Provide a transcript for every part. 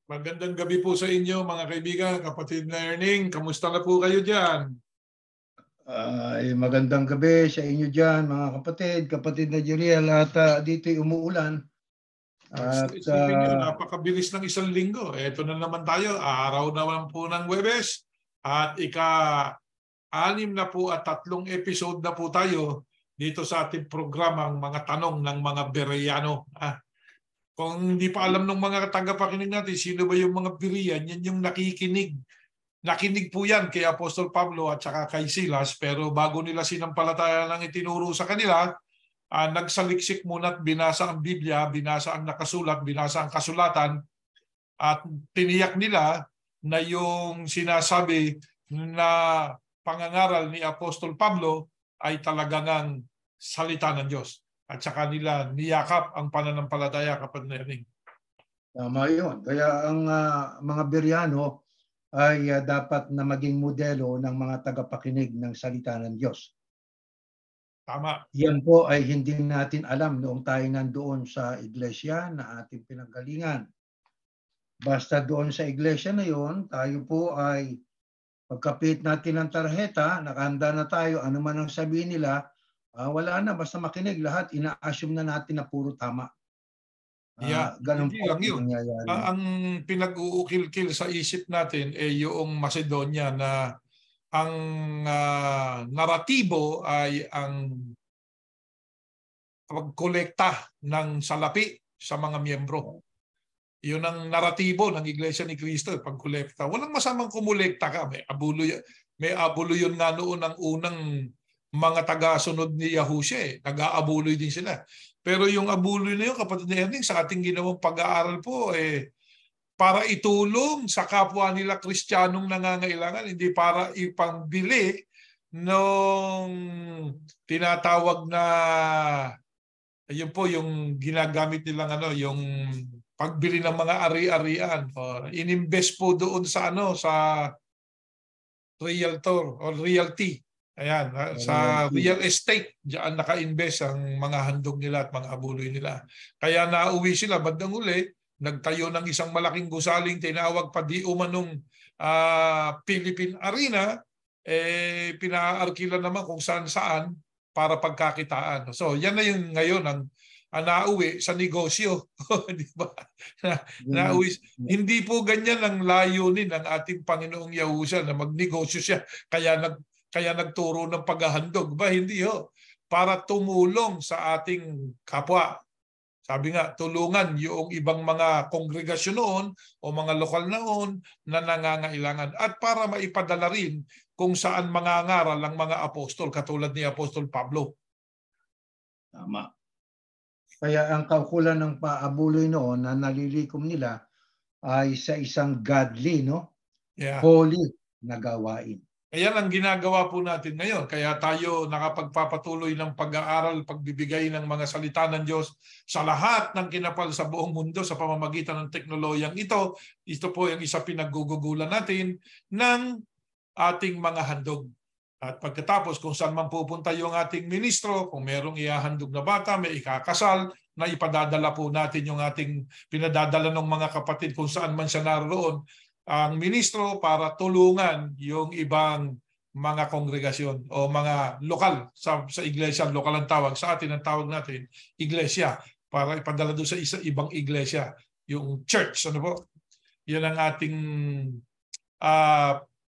Magandang gabi po sa inyo mga kaibigan, kapatid na Erning. Kamusta na po kayo dyan? Magandang gabi sa inyo dyan, mga kapatid, kapatid na Jeriel, at dito'y umuulan. At Isipin nyo, napakabilis ng isang linggo. Ito na naman tayo, araw naman po ng Huwebes at ika-6 na po at 3 episode na po tayo dito sa ating programang mga tanong ng mga Bereano. Kung hindi pa alam ng mga tagapakinig natin, sino ba yung mga Berean, yan yung nakikinig. Nakinig po yan kay Apostol Pablo at saka kay Silas, pero bago nila sinampalataya ng itinuro sa kanila, nagsaliksik muna at binasa ang Biblia, binasa ang nakasulat, binasa ang kasulatan, at tiniyak nila na yung sinasabi na pangangaral ni Apostol Pablo ay talagang salita ng Diyos. At saka nila niyakap ang pananampalataya, kapatid na Erning. tama yun. Kaya ang mga Bereano ay dapat na maging modelo ng mga tagapakinig ng salita ng Diyos. Tama. Yan po ay hindi natin alam noong tayo nandoon sa iglesia na ating pinanggalingan. Basta doon sa iglesia na yon, tayo po ay pagkapit natin ng tarjeta, nakahanda na tayo, ano man ang sabihin nila, wala na, basta makinig lahat, ina-assume na natin na puro tama. Ganun Hindi po lang ang yun. nangyayari. Ang pinag-uukil-kil sa isip natin ay yung Macedonia na ang naratibo ay ang pagkolekta ng salapi sa mga miyembro. Yun ang naratibo ng Iglesia ni Cristo, pagkolekta. Walang masamang kumulekta ka. May abulo yun nga noon ang unang mga taga-sunod ni Yahusha. Nag-aabuloy din sila. Pero yung abuloy na yun, kapatid ni Erning, sa ating ginawang pag-aaral po, para itulong sa kapwa nila Kristiyanong nangangailangan, hindi para ipangbili nung tinatawag na yun po yung ginagamit nilang yung pagbili ng mga ari-arian. Ininvest po doon sa sa realtor o realty. Ayan, sa real estate, diyan naka-invest ang mga handog nila at mga abuloy nila. Kaya nauwi sila bandang uli, nagtayo ng isang malaking gusaling, tinawag pa di umanong Philippine Arena, pinaarkila naman kung saan-saan para pagkakitaan. So, yan na yung ngayon ang nauwi sa negosyo. Di ba? Nauwi. Hindi po ganyan ang layunin ng ating Panginoong Yahushua na magnegosyo siya. Kaya nagturo ng paghahandog. Ba, hindi ho. Para tumulong sa ating kapwa. Sabi nga, tulungan yung ibang mga kongregasyon noon o mga lokal noon na nangangailangan. At para maipadala rin kung saan mangangaral ang mga apostol, katulad ni Apostol Pablo. Tama. Kaya ang kaukulan ng paabuloy noon na nalilikom nila ay sa isang godly, holy na gawain. Ayan ang ginagawa po natin ngayon. Kaya tayo nakapagpapatuloy ng pag-aaral, pagbibigay ng mga salita ng Diyos sa lahat ng kinapal sa buong mundo sa pamamagitan ng teknolohiyang ito. Ito po yung isa pinaggugugulan natin ng ating mga handog. At pagkatapos, kung saan man pupunta yung ating ministro, kung merong ihahandog na bata, may ikakasal, na ipadadala po natin yung ating pinadadala ng mga kapatid kung saan man siya naroon, ang ministro para tulungan yung ibang mga kongregasyon o mga lokal sa iglesia. Lokal ang tawag. Sa atin ang tawag natin, iglesia. Para ipadala doon sa ibang iglesia. Yung church. Ano po? Yan ang ating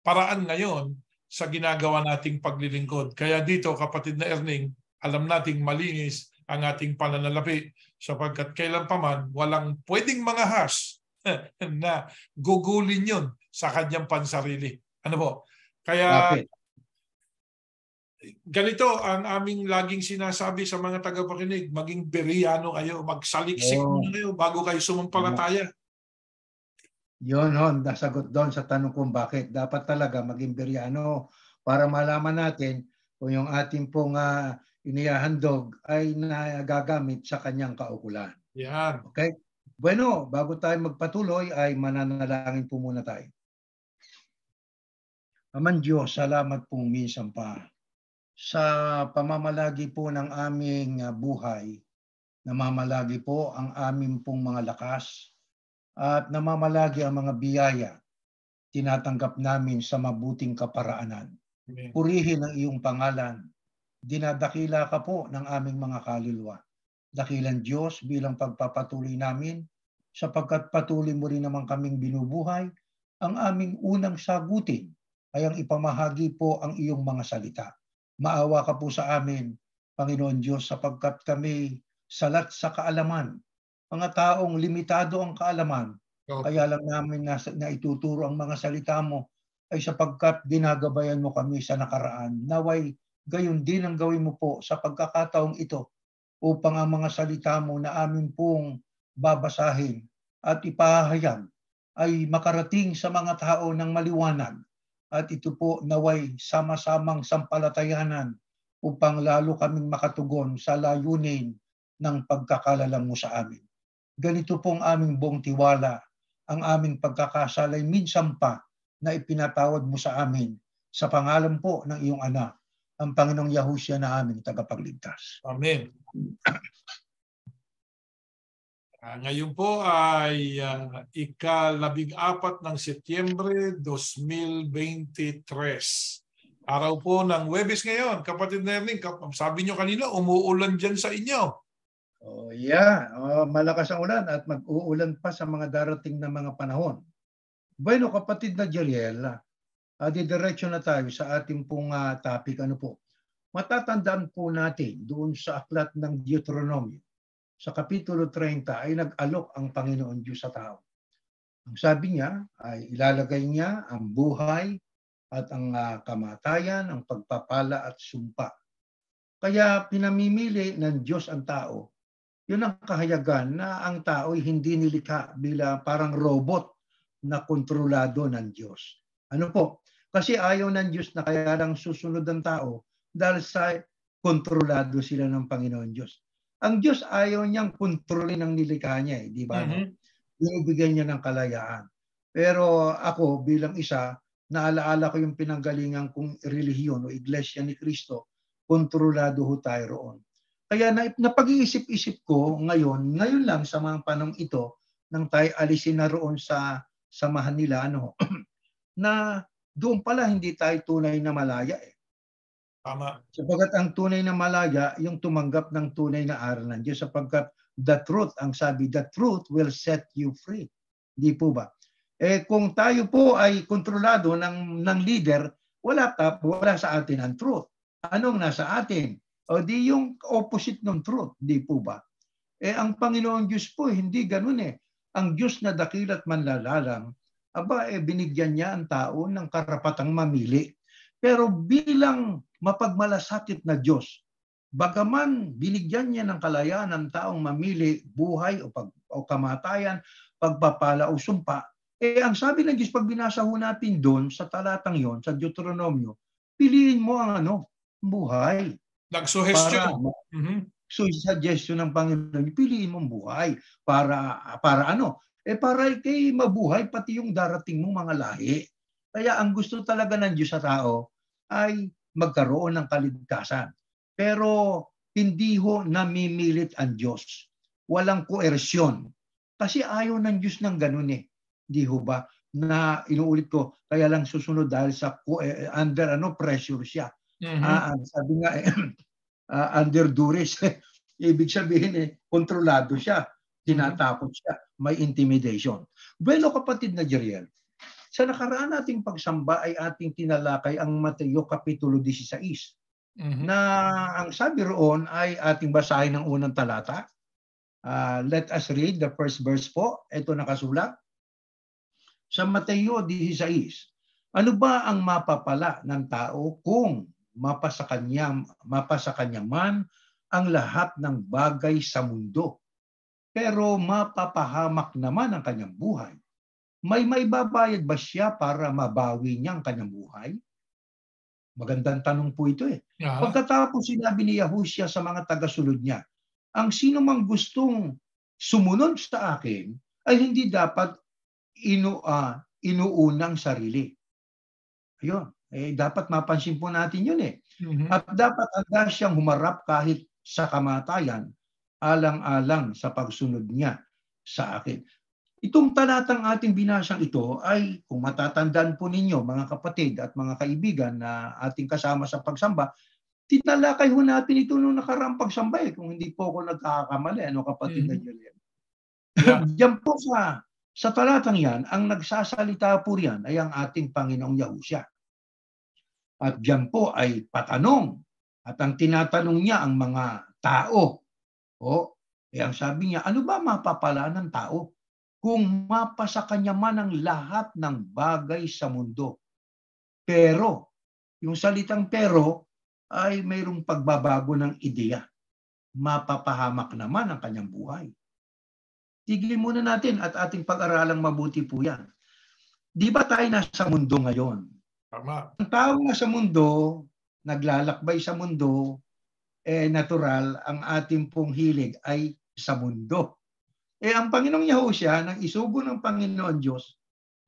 paraan ngayon sa ginagawa nating paglilingkod. Kaya dito, kapatid na Erning, alam nating malinis ang ating pananalapi sapagkat kailan pa man walang pwedeng mga has na gugulin yun sa kanyang pansarili. Ano po? Kaya ganito ang aming laging sinasabi sa mga tagapakinig, maging Bereano kayo, magsaliksik muna kayo bago kayo sumampalataya. Yun, nasagot doon sa tanong kung bakit. Dapat talaga maging Bereano para malaman natin kung yung ating pong inihahandog ay nagagamit sa kanyang kaukulan. Yan. Okay? Bueno, bago tayo magpatuloy ay mananalangin po muna tayo. Aman Diyos, salamat pong minsan pa sa pamamalagi po ng aming buhay. Namamalagi po ang aming pong mga lakas at namamalagi ang mga biyaya, tinatanggap namin sa mabuting kaparaanan. Amen. Purihin ang iyong pangalan. Dinadakila ka po ng aming mga kaluluwa. Dakilan Diyos bilang pagpapatuloy namin, sapagkat patuloy mo rin naman kaming binubuhay, ang aming unang sagutin ay ang ipamahagi po ang iyong mga salita. Maawa ka po sa amin, Panginoon Diyos, sapagkat kami salat sa kaalaman. Mga taong limitado ang kaalaman, kaya lang namin na ituturo ang mga salita mo ay sapagkat ginagabayan mo kami sa nakaraan. Naway gayon din ang gawin mo po sa pagkakataong ito upang ang mga salita mo na amin pong babasahin at ipahayag ay makarating sa mga tao ng maliwanag. At ito po naway sama-samang sampalatayanan upang lalo kaming makatugon sa layunin ng pagkakalalang mo sa amin. Ganito pong aming buong tiwala, ang aming pagkakasalay minsan pa na ipinatawad mo sa amin sa pangalan po ng iyong anak, ang Panginoong Yahushua na aming tagapagligtas. Amen. Ngayon po ay ika-14 ng Setyembre 2023. Araw po ng Huwebes ngayon. Kapatid Nerling, sabi nyo kanina, umuulan dyan sa inyo. Oh, yeah. Malakas ang ulan at mag-uulan pa sa mga darating na mga panahon. Bueno, kapatid na Jeriel, didiretso na tayo sa ating pong topic. Ano po? Matatandaan po natin doon sa aklat ng Deuteronomio, sa Kapitulo 30 ay nag-alok ang Panginoon Diyos sa tao. Ang sabi niya ay ilalagay niya ang buhay at ang kamatayan, ang pagpapala at sumpa. Kaya pinamimili ng Diyos ang tao. Yun ang kahayagan na ang tao ay hindi nilikha bilang parang robot na kontrolado ng Diyos. Ano po? Kasi ayaw ng Diyos na kaya lang susunod ang tao dahil sa kontrolado sila ng Panginoon Diyos. Ang Diyos ayaw niyang kontrolin ang nilikha niya, di ba? Binibigyan niya ng kalayaan. Pero ako bilang isa, naalaala ko yung pinanggalingan kong relihiyon o iglesia ni Kristo, kontrolado ho tayo roon. Kaya napag-iisip-isip ko ngayon lang sa mga panong ito, nang tayo alisin na roon sa samahan nila, na doon pala hindi tayo tunay na malaya eh. Tama. Sapagkat ang tunay na malaya, yung tumanggap ng tunay na aral ng Diyos, sapagkat the truth, ang sabi, the truth will set you free. Di po ba? Eh kung tayo po ay kontrolado ng leader, wala sa atin ang truth. Anong nasa atin? O di yung opposite ng truth, di po ba? Eh ang Panginoon Diyos po, hindi ganun eh. Ang Diyos na dakilat manlalalang, binigyan niya ang tao ng karapatang mamili. Pero bilang mapagmalasakit na Diyos, bagaman binigyan niya ng kalayaan ng taong mamili buhay o kamatayan, pagpapala o sumpa, eh ang sabi ng Diyos, pag binasa ho natin doon sa talatang yon sa Deuteronomio, piliin mo ang buhay. Nag-suggestion. Suggestion ng Panginoon, piliin mo ang buhay. Para ano? Para kay mabuhay pati yung darating mong mga lahi. Kaya ang gusto talaga ng Diyos sa tao ay magkaroon ng kaligtasan. Pero hindi ho namimilit ang Diyos. Walang koersyon. Kasi ayaw ng Diyos ng ganun eh. Di ho ba? Na inuulit ko, kaya lang susunod dahil sa under pressure siya. Sabi nga under duress. Ibig sabihin kontrolado siya. Tinatakot siya. May intimidation. Bueno, kapatid na Jeriel, sa nakaraan nating pagsamba ay ating tinalakay ang Mateo Kapitulo 16. Na ang sabi roon ay ating basahin ng unang talata. Let us read the first verse po. Ito nakasulat. Sa Mateo 16, ano ba ang mapapala ng tao kung mapasa kanya man ang lahat ng bagay sa mundo, pero mapapahamak naman ang kanyang buhay? May maibabayad ba siya para mabawi niya ang kanyang buhay? Magandang tanong po ito eh. Pagkatapos sinabi ni Yahushua sa mga tagasunod niya, ang sino mang gustong sumunod sa akin ay hindi dapat inuunang sarili. Ayun. Dapat mapansin po natin yun eh. At dapat handa siyang humarap kahit sa kamatayan, alang-alang sa pagsunod niya sa akin. Itong talatang ating binasang ito ay, kung matatandaan po ninyo mga kapatid at mga kaibigan na ating kasama sa pagsamba, tinalakay ho natin ito nung nakaraang pagsamba kung hindi po ako nagkakamali, kapatid na Julian. Yeah. Diyan po sa talatang yan, ang nagsasalita po riyan ay ang ating Panginoong Yahushua. At diyan po ay patanong. At ang tinatanong niya ang mga tao. Ang sabi niya, ano ba mapapala ng tao kung mapasa kanya man ang lahat ng bagay sa mundo? Pero, yung salitang pero ay mayroong pagbabago ng ideya. Mapapahamak naman ang kanyang buhay. Tigilin muna natin at ating pag-aralang mabuti po yan. Di ba tayo nasa mundo ngayon? Tama. Ang tao na sa mundo, naglalakbay sa mundo, natural, ang ating pong hilig ay sa mundo. Ang Panginoong Yahushua, nang isugo ng Panginoon Diyos,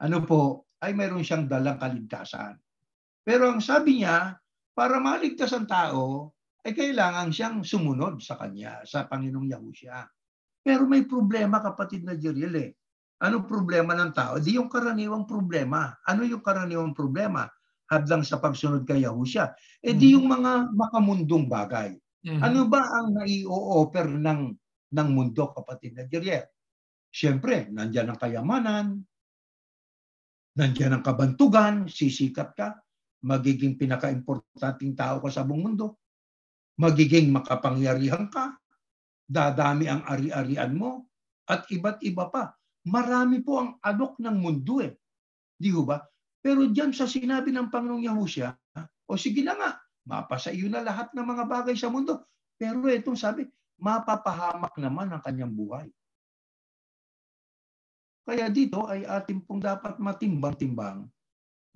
ay mayroon siyang dalang kaligtasan. Pero ang sabi niya, para maligtas ang tao, ay kailangan siyang sumunod sa Kanya, sa Panginoong Yahushua. Pero may problema, kapatid na Jeriel. Ano problema ng tao? Di yung karaniwang problema. Ano yung karaniwang problema? Hadlang sa pagsunod kay Yahushua. Di yung mga makamundong bagay. Ano ba ang nai-o-offer ng mundo, kapatid na Jeriel? Siyempre, nandiyan ang kayamanan, nandiyan ang kabantugan, sisikat ka, magiging pinaka-importanting tao ka sa buong mundo, magiging makapangyarihan ka, dadami ang ari-arian mo, at iba't iba pa. Marami po ang alok ng mundo Di ba? Pero diyan sa sinabi ng Panginoong Yahushua, sige na nga, mapasa iyo na lahat ng mga bagay sa mundo. Pero itong sabi, mapapahamak naman ang kanyang buhay. Kaya dito ay ating pong dapat matimbang-timbang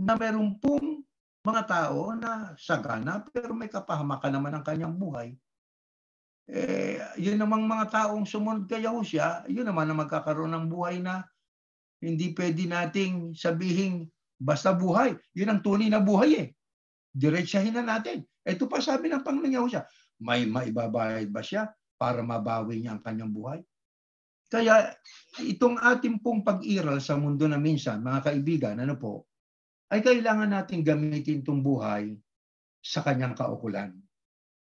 na meron pong mga tao na sagana pero may kapahamakan naman ang kanyang buhay. Yun namang mga taong sumunod kay Yahushua, yun naman na magkakaroon ng buhay na hindi pwede nating sabihin basta buhay. Yun ang tunay na buhay Diretsahin na natin. Ito pa sabi ng Panginoong Yahushua, may maibabayad ba siya para mabawi niya ang kanyang buhay? Kaya itong ating pong pag-iral sa mundo na minsan, mga kaibigan, ay kailangan natin gamitin itong buhay sa kanyang kaukulan.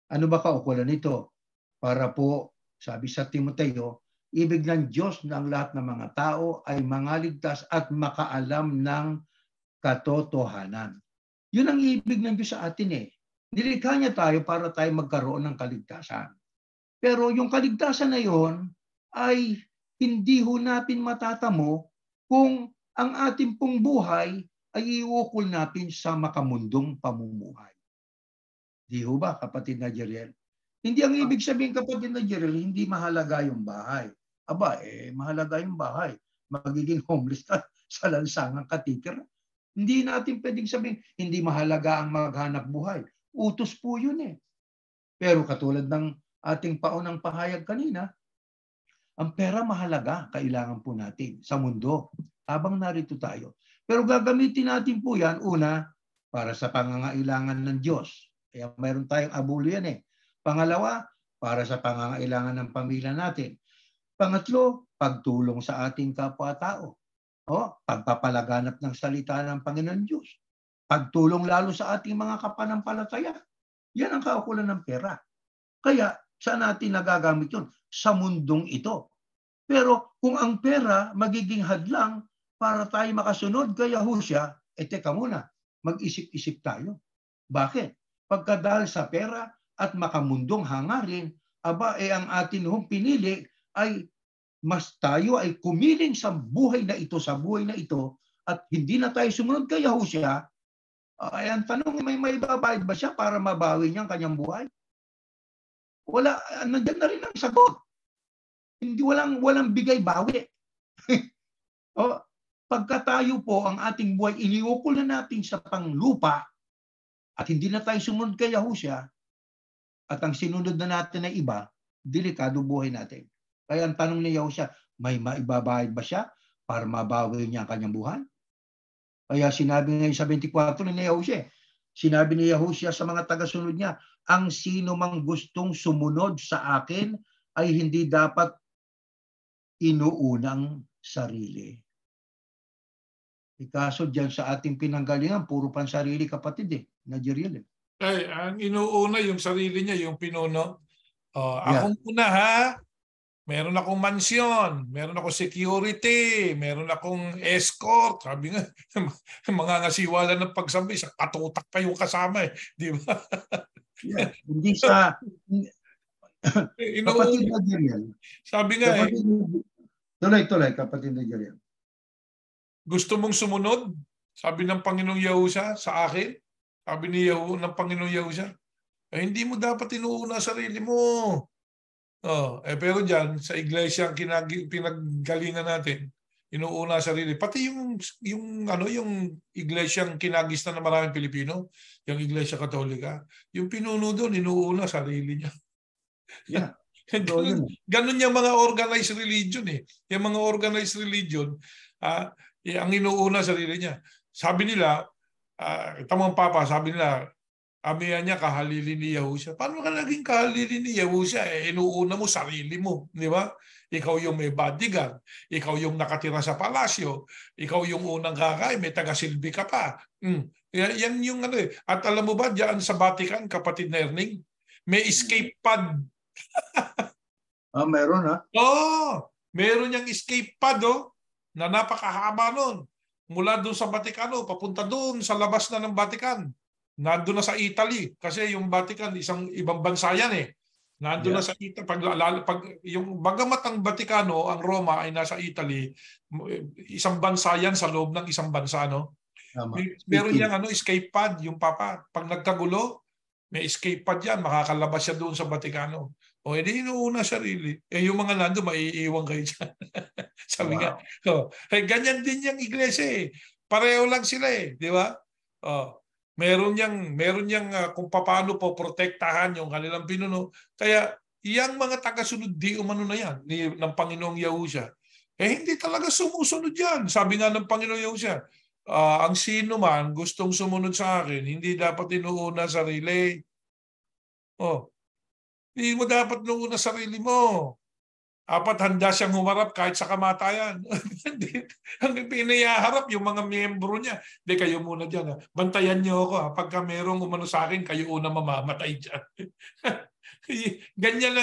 Ano ba kaukulan nito? Para po, sabi sa Timoteo, ibig ng Diyos na ang lahat ng mga tao ay mangaligtas at makaalam ng katotohanan. Yun ang ibig ng Diyos sa atin Nilikha niya tayo para tayo magkaroon ng kaligtasan. Pero yung kaligtasan na yun ay hindi ho natin matatamo kung ang ating pong buhay ay iukol natin sa makamundong pamumuhay. Di ho ba, kapatid na Jeriel? Hindi ang ibig sabihin, kapatid na Jeriel, hindi mahalaga yung bahay. Mahalaga yung bahay. Magiging homeless ka sa lansangang katitira. Hindi natin pwedeng sabihin, hindi mahalaga ang maghanap buhay. Utos po yun Pero katulad ng ating paunang pahayag kanina, ang pera mahalaga, kailangan po natin sa mundo habang narito tayo. Pero gagamitin natin po yan, una, para sa pangangailangan ng Diyos. Kaya mayroon tayong abulo yan Pangalawa, para sa pangangailangan ng pamilya natin. Pangatlo, pagtulong sa ating kapwa-tao. Pagpapalaganap ng salita ng Panginoon Diyos. Pagtulong lalo sa ating mga kapanampalataya. Yan ang kaukulan ng pera. Kaya, saan natin nagagamit yun? Sa mundong ito. Pero kung ang pera magiging hadlang para tayo makasunod kay Yahushua, teka muna, mag-isip-isip tayo. Bakit? Pagka dahil sa pera at makamundong hangarin, ang atin pinili ay mas tayo ay kumiling sa buhay na ito, at hindi na tayo sumunod kay Yahushua, ang tanong, may maibabayad ba siya para mabawi niya ang kanyang buhay? Wala, nandiyan na rin ang sagot. Hindi walang bigay-bawi. Pagka tayo po, ang ating buhay, iniukol na natin sa panglupa, at hindi na tayo sumunod kay Yahushua, at ang sinunod na natin ay iba, delikado buhay natin. Kaya ang tanong ni Yahushua, may maibabayad ba siya para mabawi niya ang kanyang buhay? Kaya sinabi ngayon sa 24 ni Yahushua, sinabi ni Yahushua sa mga tagasunod niya, ang sino mang gustong sumunod sa akin ay hindi dapat inuunang sarili. Kaso dyan sa ating pinanggalingan, puro pansarili kapatid na Jeriel. Ay, ang inuuna yung sarili niya, yung pinuno. Yeah. Akong una ha, meron akong mansyon, meron akong security, meron akong escort. Sabi nga, mga ngasiwala ng pagsabi, sa katutak pa yung kasama di ba? Yeah. Hindi sa kapatid na Jeriel. Sabi nga tuloy, kapatid na Jeriel. Gusto mong sumunod? Sabi ng Panginoong Yahushua sa akin. Sabi ng Panginoong Yahushua, hindi mo dapat inuuna sarili mo. Pero diyan sa iglesia ang pinaggalingan natin, inuuna sarili. Pati yung iglesia ang kinagisnan ng maraming Pilipino, yung Iglesia Katolika, yung pinuno doon, inuuna sarili niya. Yeah. Ganun yung mga organized religion Yung mga organized religion, ang inuuna sarili niya. Sabi nila, tamang papa, sabi nila, amihan niya kahalili ni Yahushua. Paano ka naging kahalili ni Yahushua? Inuuna mo sarili mo, di ba? Ikaw yung may bodyguard, ikaw yung nakatira sa palasyo, ikaw yung unang kakain, may taga-silbi ka pa. Yan yung At alam mo ba, diyan sa Vatican, kapatid na Erning, may escape pod. Meron Meron niyang escape pod na napakahaba nun. Mula doon sa Vaticano, papunta doon sa labas na ng Vatican. Nandun na sa Italy. Kasi yung Vatican, isang ibang bansa yan Nandun na sa Italy. Bagamat ang Vaticano, ang Roma ay nasa Italy, isang bansa yan sa loob ng isang bansa, Meron niyang escape pod, yung papa. Pag nagkagulo, may escape pod yan. Makakalabas siya doon sa Vaticano. Hindi inuuna sarili. Yung mga nando, maiiwan kayo dyan. Sabi nga. Ganyan din yung iglesia Pareho lang sila di ba? Meron niyang kung paano po protektahan yung kanilang pinuno. Kaya iyang mga tagasunod di umano na yan ng Panginoong Yahushua. Hindi talaga sumusunod yan. Sabi nga ng Panginoong Yahushua, ang sino man gustong sumunod sa akin, hindi dapat inuuna sarili. Hindi mo dapat inuuna sarili mo. Handa siyang humarap kahit sa kamatayan. Ang pinayaharap yung mga miyembro niya. Hindi, kayo muna dyan. Bantayan niyo ako. Pagka merong umano sa akin, kayo una mamamatay dyan. Ganyan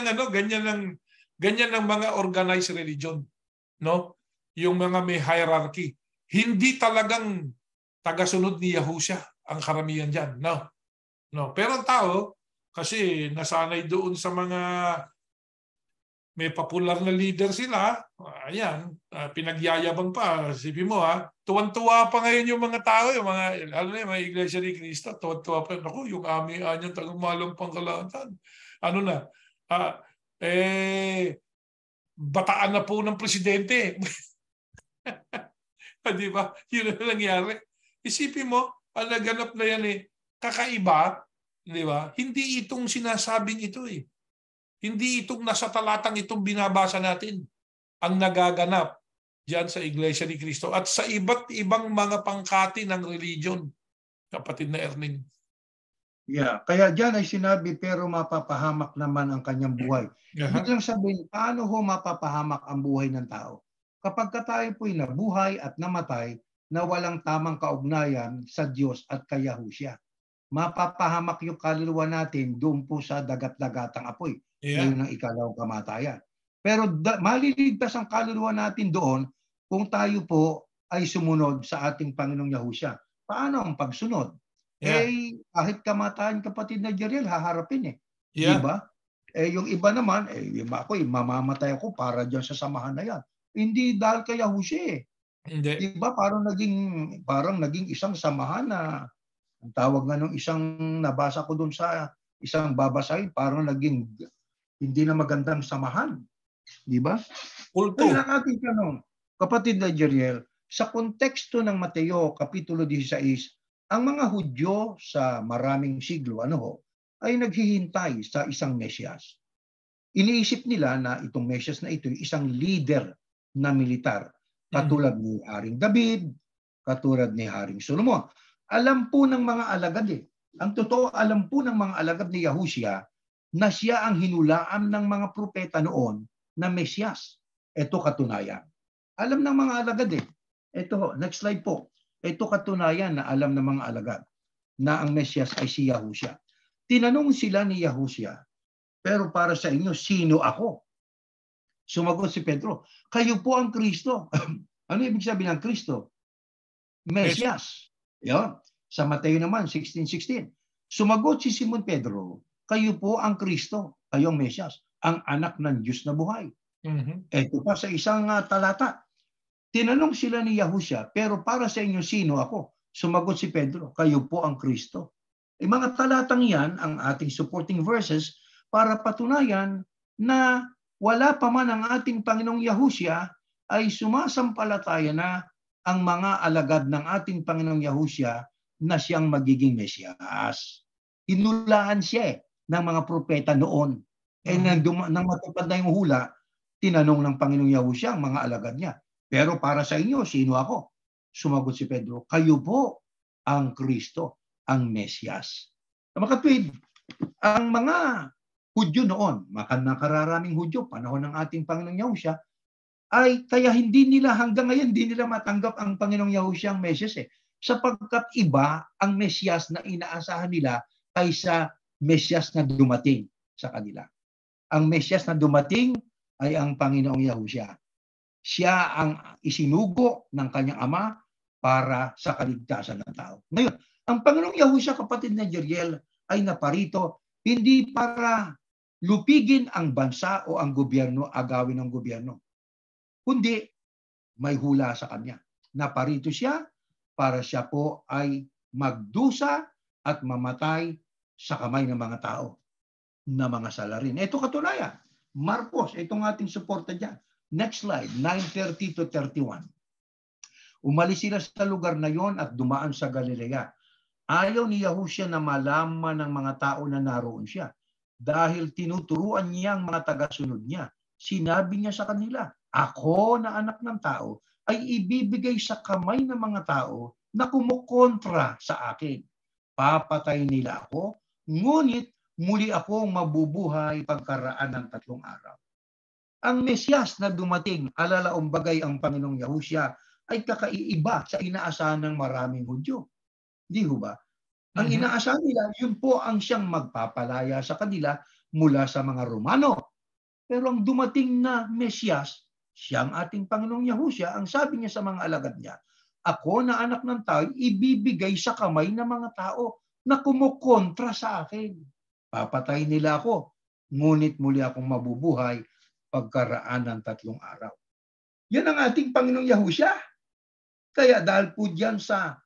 lang mga organized religion. Yung mga may hierarchy. Hindi talagang tagasunod ni Yahushua ang karamihan dyan. Pero ang tao, kasi nasanay doon sa mga may popular na leader sila, pinagyayabang pa. Sipin mo tuwan-tuwa pa ngayon yung mga tao, yung mga Iglesia ni Cristo, tuwan-tuwa pa. Yung anyang tagumalang pangkalahatan. Bataan na po ng presidente. Di ba? Yun ang nangyari. Isipin mo, ang naganap na yan kakaiba, di ba? Hindi itong sinasabing ito Hindi itong nasa talatang itong binabasa natin ang nagaganap diyan sa Iglesia ni Cristo at sa iba't ibang mga pangkati ng religion, kapatid na Erning. Yeah, kaya diyan ay sinabi pero mapapahamak naman ang kanyang buhay. Ibig lang sabihin, paano mapapahamak ang buhay ng tao? Kapag tayo po'y nabuhay at namatay na walang tamang kaugnayan sa Diyos at kay Yahushua, mapapahamak yung kaluluwa natin doon po sa dagat-dagatang apoy. Ngayon ang ikalawang kamatayan. Pero maliligtas ang kaluluwa natin doon kung tayo po ay sumunod sa ating Panginoong Yahushua. Paano ang pagsunod? Kahit kamatayan, kapatid na Jeriel, haharapin Di ba? Yung iba naman, mamamatay ako para dyan sa samahan na yan. Hindi dahil kay Yahushua Hindi. Di ba? Parang naging isang samahan na ang tawag nga nung isang nabasa ko doon sa isang babasahin, parang naging hindi na magandang samahan. Di ba? Kulto. Kaya ang ating tanong, kapatid na Jeriel, sa konteksto ng Mateo, Kapitulo 16, ang mga Hudyo sa maraming siglo ay naghihintay sa isang Mesyas. Iniisip nila na itong Mesyas na ito ay isang leader na militar, katulad ni Haring David, katulad ni Haring Solomon. Alam po ng mga alagad Ang totoo, alam po ng mga alagad ni Yahushua na siya ang hinulaan ng mga propeta noon na Mesyas. Ito katunayan. Alam ng mga alagad eh. Ito, next slide po. Ito katunayan na alam ng mga alagad na ang Mesyas ay si Yahushua. Tinanong sila ni Yahushua, pero para sa inyo, sino ako? Sumagot si Pedro, kayo po ang Kristo. Ano ibig sabihin ng Kristo? Mesyas. Yan. Sa Mateo naman, 16:16. Sumagot si Simon Pedro, kayo po ang Kristo, kayo ang Mesyas, ang anak ng Diyos na buhay. Ito pa sa isang talata. Tinanong sila ni Yahushua, pero para sa inyo, sino ako? Sumagot si Pedro, kayo po ang Kristo. Mga talatang yan ang ating supporting verses para patunayan na wala pa man ang ating Panginoong Yahushua ay sumasampalataya na ang mga alagad ng ating Panginoong Yahushua na siyang magiging Mesyas. Hinulaan siya ng mga propeta noon. Nang matupad na yung hula, tinanong ng Panginoong Yahushua ang mga alagad niya, pero para sa inyo, sino ako? Sumagot si Pedro, kayo po ang Kristo, ang Mesyas. Mga kapatid, ang mga Hudyo noon, nakararaming Hudyo, panahon ng ating Panginoong Yahushua, ay kaya hindi nila hanggang ngayon, hindi nila matanggap ang Panginoong Yahushua ang Mesyas sapagkat iba ang Mesyas na inaasahan nila kaysa Mesyas na dumating sa kanila. Ang Mesyas na dumating ay ang Panginoong Yahushua. Siya ang isinugo ng kanyang ama para sa kaligtasan ng tao. Ngayon, ang Panginoong Yahushua, kapatid na Jeriel, ay naparito hindi para lupigin ang bansa o ang gobyerno, agawin ng gobyerno. Kundi may hula sa kanya. Naparito siya para siya po ay magdusa at mamatay sa kamay ng mga tao na mga salarin. Ito katunayan. Marcos, itong ating suporta dyan. Next slide, 9:30 to 31. Umalis sila sa lugar na yon at dumaan sa Galilea. Ayaw ni Yahushua na malaman ng mga tao na naroon siya. Dahil tinuturuan niya ang mga tagasunod niya. Sinabi niya sa kanila, ako na anak ng tao ay ibibigay sa kamay ng mga tao na kumukontra sa akin. Papatay nila ako, ngunit muli akong mabubuhay pagkaraan ng 3 araw. Ang Mesyas na dumating, alalaong bagay ang Panginoong Yahushua, ay kakaiba sa inaasahan ng maraming Hudyo. Di ho ba? Ang inaasahan nila, yun po ang siyang magpapalaya sa kanila mula sa mga Romano. Pero ang dumating na Mesyas, siyang ating Panginoong Yahushua, ang sabi niya sa mga alagad niya, ako na anak ng tao, ibibigay sa kamay ng mga tao na kumukontra sa akin. Papatay nila ako, ngunit muli akong mabubuhay pagkaraan ng 3 araw. Yan ang ating Panginoong Yahushua. Kaya dahil po diyan sa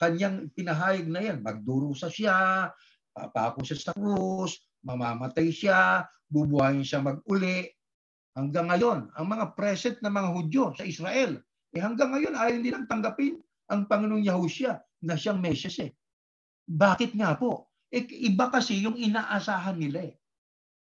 kanyang pinahayag na yan, magdurusa siya, papako siya sa krus, mamamatay siya, bubuhayin siya mag-uli. Hanggang ngayon, ang mga present na mga Hudyo sa Israel, hanggang ngayon ayaw nilang tanggapin ang Panginoong Yahushua na siyang Mesyas. Bakit nga po? Iba kasi yung inaasahan nila.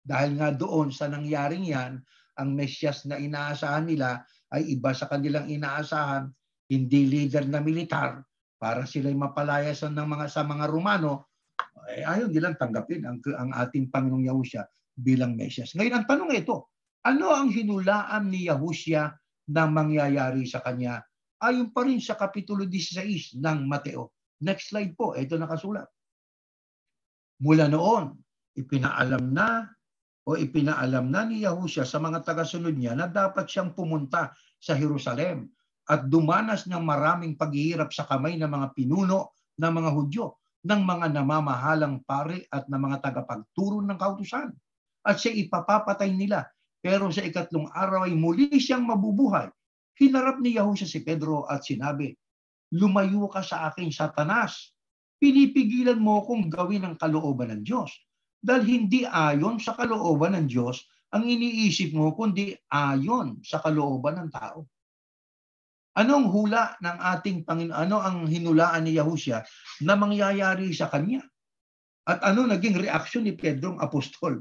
Dahil nga doon sa nangyaring yan, ang Mesyas na inaasahan nila ay iba sa kanilang inaasahan, hindi leader na militar para sila'y mapalayasan ng sa mga Romano, ayaw nilang tanggapin ang ating Panginoong Yahushua bilang Mesyas. Ngayon, ang tanong ito, ano ang hinulaan ni Yahushua na mangyayari sa kanya? Ayon pa rin sa Kapitulo 16 ng Mateo. Next slide po, ito nakasulat. Mula noon, ipinaalam na ni Yahushua sa mga tagasunod niya na dapat siyang pumunta sa Jerusalem at dumanas ng maraming paghihirap sa kamay ng mga pinuno ng mga Hudyo, ng mga namamahalang pari at ng mga tagapagturo ng kautusan. At siya ipapapatay nila, pero sa 3 araw ay muli siyang mabubuhay. Hinarap ni Yahushua si Pedro at sinabi, lumayo ka sa akin, Satanas. Pinipigilan mo akong gawin ang kalooban ng Diyos. Dahil hindi ayon sa kalooban ng Diyos ang iniisip mo, kundi ayon sa kalooban ng tao. Anong hula ng ating Panginoon? Ano ang hinulaan ni Yahushua na mangyayari sa kanya? At ano naging reaksyon ni Pedro ang apostol?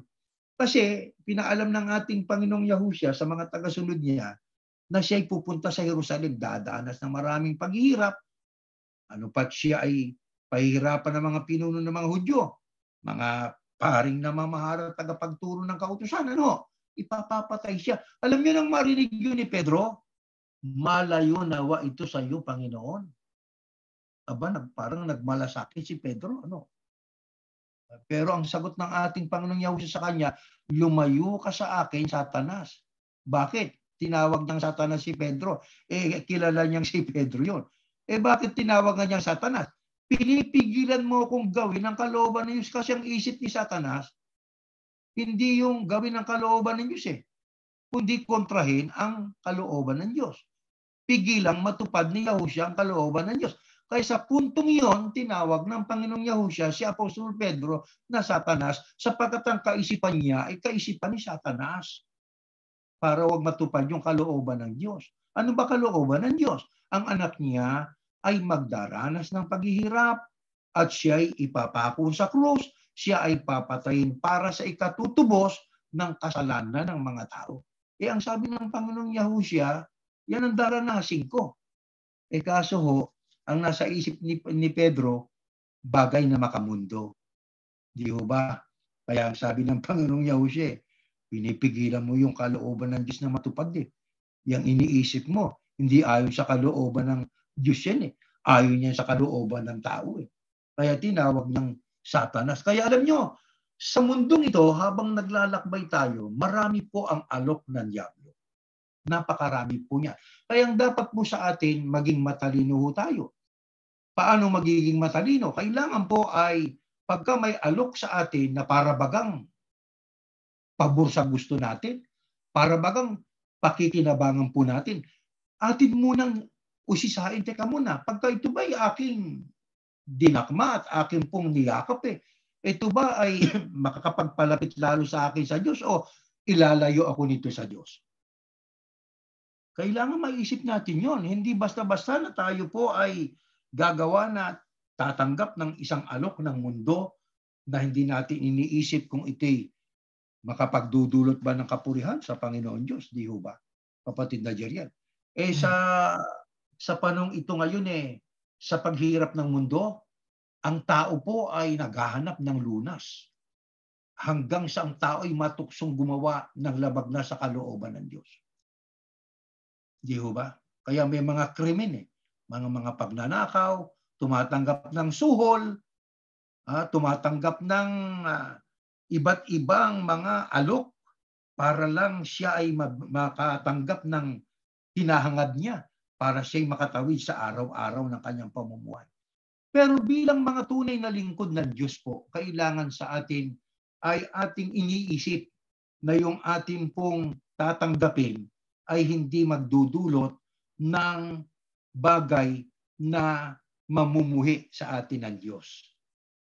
Kasi pinaalam ng ating Panginoong Yahushua sa mga tagasunod niya na siya'y pupunta sa Jerusalem, dadanas ng maraming paghihirap. Ano pat siya ay pahihirapan ng mga pinuno ng mga Hudyo, mga paring namamahala at tagapagturo ng kautusan. Ipapapatay siya. Alam niyo nang marinig yun ni Pedro, malayo nawa ito sa iyo, Panginoon. Aba, parang nagmalasakit si Pedro, ano? Pero ang sagot ng ating Panginoong Yahushua sa kanya, lumayo ka sa akin, Satanas. Bakit? Tinawag ng Satanas si Pedro. Kilala niyang si Pedro yon. Bakit tinawag nga niyang Satanas? Pinipigilan mo akong gawin ang kalooban ng Diyos kasi ang isip ni Satanas, hindi yung gawin ang kalooban ng Diyos kundi kontrahin ang kalooban ng Diyos. Pigilang matupad ni Yahushua ang kalooban ng Diyos. Kaya sa puntong iyon, tinawag ng Panginoong Yahushua si Apostol Pedro na Satanas sapagkat ang kaisipan niya ay kaisipan ni Satanas para wag matupad yung kalooban ng Diyos. Ano ba kalooban ng Diyos? Ang anak niya ay magdaranas ng paghihirap at siya ay ipapako sa krus, siya ay papatayin para sa ikatutubos ng kasalanan ng mga tao. Ang sabi ng Panginoong Yahushua, yan ang daranasin ko. Kaso ho, ang nasa isip ni Pedro, bagay na makamundo. Di ho ba? Kaya ang sabi ng Panginoong Yahushua, pinipigilan mo yung kalooban ng Diyos na matupad Yang iniisip mo, hindi ayon sa kalooban ng Diyos yan Ayon yan sa kalooban ng tao Kaya tinawag ng Satanas. Kaya alam nyo, sa mundong ito, habang naglalakbay tayo, marami po ang alok ng diablo. Napakarami po niya. Kaya ang dapat po sa atin, maging matalino tayo. Paano magiging matalino? Kailangan po ay pagka may alok sa atin na para bagang pabor sa gusto natin, para bagang pakikinabangan po natin, atin munang usisain, teka muna, pagka ito ba ay aking dinakma at aking pong niyakap ito ba ay makakapagpalapit lalo sa akin sa Diyos o ilalayo ako nito sa Diyos? Kailangan maisip natin yon. Hindi basta-basta na tayo po ay gagawa na tatanggap ng isang alok ng mundo na hindi natin iniisip kung ito'y makapagdudulot ba ng kapurihan sa Panginoon Diyos. Di ho ba? Kapatid na Jerian. Sa panong ito ngayon sa paghirap ng mundo, ang tao po ay naghahanap ng lunas. Hanggang sa ang tao ay matuksong gumawa ng labag na sa kalooban ng Diyos. Di ho ba? Kaya may mga krimen mga pagnanakaw, tumatanggap ng suhol, tumatanggap ng iba't ibang mga alok para lang siya ay makatanggap ng hinahangad niya para siya'y makatawid sa araw-araw ng kanyang pamumuhay. Pero bilang mga tunay na lingkod ng Diyos po, kailangan sa atin ay ating iniisip na yung ating pong tatanggapin ay hindi magdudulot ng bagay na mamumuhi sa atin ng Diyos.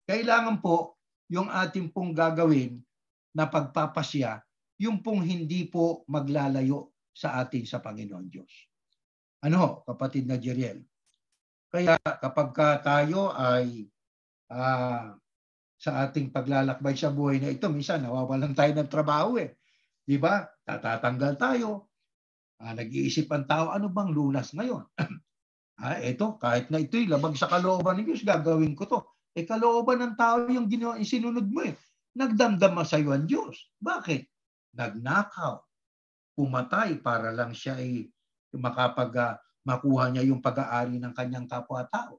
Kailangan po yung ating pong gagawin na pagpapasya, yung pong hindi po maglalayo sa atin sa Panginoon Diyos. Ano, kapatid na Jeriel? Kaya kapag tayo ay sa ating paglalakbay sa buhay na ito, minsan nawawalan tayo ng trabaho Di ba? Tatatanggal tayo. Nag-iisip ang tao, ano bang lunas ngayon? Ito, kahit na ito'y labag sa kalooban ng Diyos, gagawin ko to. Kalooban ng tao yung sinunod mo Nagdamdama sa iyo ang Diyos. Bakit? Nagnakaw. Pumatay para lang siya ay makuha niya yung pag-aari ng kanyang kapwa-tao.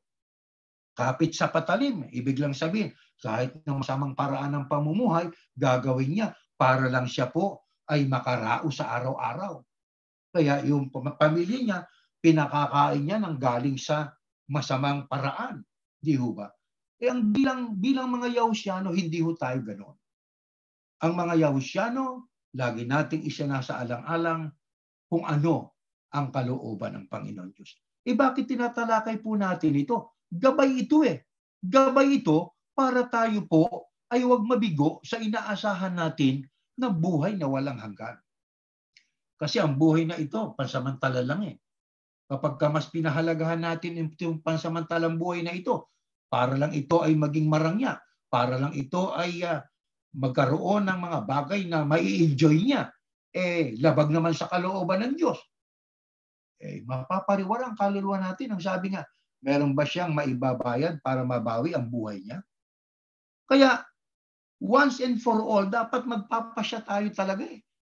Kapit sa patalim. Ibig lang sabihin, kahit ng masamang paraan ng pamumuhay, gagawin niya para lang siya po ay makarao sa araw-araw. Kaya yung pamilya niya, pinakakain niya ng galing sa masamang paraan. Di ho ba? Ang bilang mga Yahusyano, hindi ho tayo ganoon. Ang mga Yahusyano, lagi nating isinasa alang-alang kung ano ang kalooban ng Panginoon Diyos. Bakit tinatalakay po natin ito? Gabay ito Gabay ito para tayo po ay huwag mabigo sa inaasahan natin na buhay na walang hanggan. Kasi ang buhay na ito, pansamantala lang Kapag mas pinahalagahan natin yung pansamantalang buhay na ito, para lang ito ay maging marangya, para lang ito ay magkaroon ng mga bagay na mai-enjoy niya, labag naman sa kalooban ng Diyos. Mapapariwara ang kaluluwa natin. Ang sabi nga, meron ba siyang maibabayad para mabawi ang buhay niya? Kaya, once and for all, dapat magpapasya tayo talaga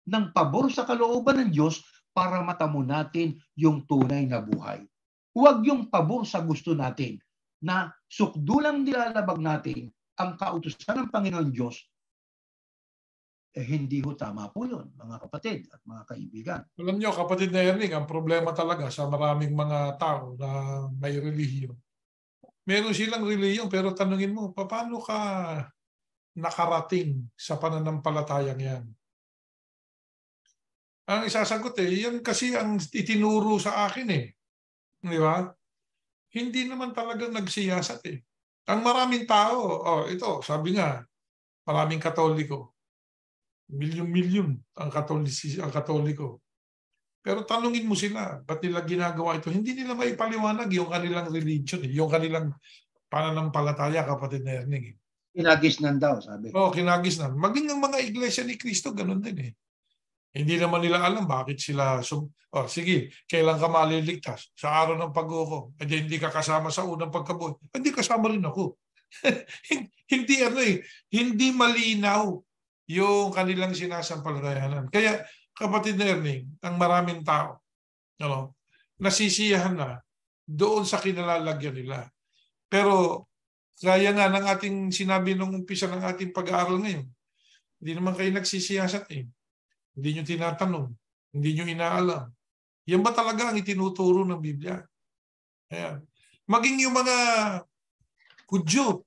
ng pabor sa kalooban ng Diyos para matamo natin yung tunay na buhay. Huwag yung pabor sa gusto natin na sukdulang nilalabag natin ang kautusan ng Panginoon Diyos. Hindi ho tama po yun, mga kapatid at mga kaibigan. Alam nyo, kapatid na Erning, ang problema talaga sa maraming mga tao na may relihiyon. Meron silang relihiyon pero tanungin mo, paano ka nakarating sa pananampalatayang yan? Ang isasagot yan kasi ang itinuro sa akin Di ba? Hindi naman talagang nagsiyasat Ang maraming tao, ito, sabi nga, maraming Katoliko. Milyon-milyon ang Katoliko. Pero tanungin mo sila, ba't nila ginagawa ito? Hindi nila maipaliwanag yung kanilang religion, yung kanilang pananampalataya, kapatid na Erning. Kinagisnan daw, sabi. Kinagisnan. Maging ang mga iglesia ni Cristo, ganun din Hindi naman nila alam bakit sila, sige, kailan ka maliligtas? Sa araw ng pag-uko. Hindi ka kasama sa unang pagkabuhay. Hindi kasama rin ako. Hindi hindi malinaw yung kanilang sinasampalatayanan. Kaya, kapatid na Erning, ang maraming tao, nasisiyahan na doon sa kinalalagyan nila. Pero, kaya nga ng ating sinabi nung umpisa ng ating pag-aaral ngayon, hindi naman kayo nagsisiyasat Hindi nyo tinatanong, hindi nyo inaalam. Yan ba talaga ang itinuturo ng Biblia? Ayan. Maging yung mga Hudyo.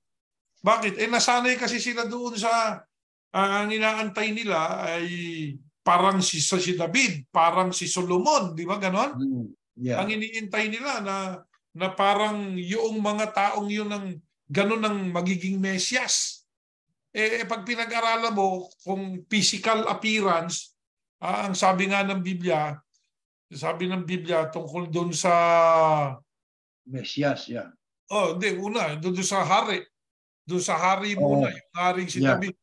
Bakit? Nasanay kasi sila doon sa ang inaantay nila ay parang si David, parang si Solomon, di ba ganon? Yeah. Ang iniintay nila na parang yung mga taong yun ang ganon ang magiging Mesyas. Pag pinag-aralan mo kung physical appearance, ang sabi nga ng Biblia, tungkol doon sa Mesyas, yeah. Una, doon sa hari. Doon sa hari muna, yung haring si David.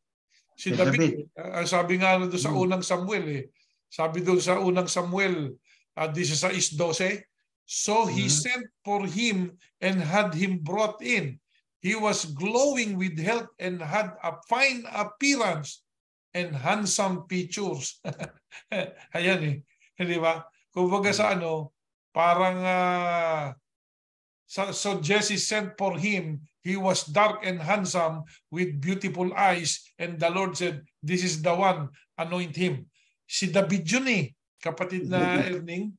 Si David. Sabi nga doon sa unang Samuel Sabi doon sa unang Samuel 16:12, so he sent for him and had him brought in. He was glowing with health and had a fine appearance and handsome features. Ayan Di ba? Kumbaga sa parang so Jesse sent for him. He was dark and handsome with beautiful eyes, and the Lord said, this is the one, anoint him. Si David yun kapatid na Erning.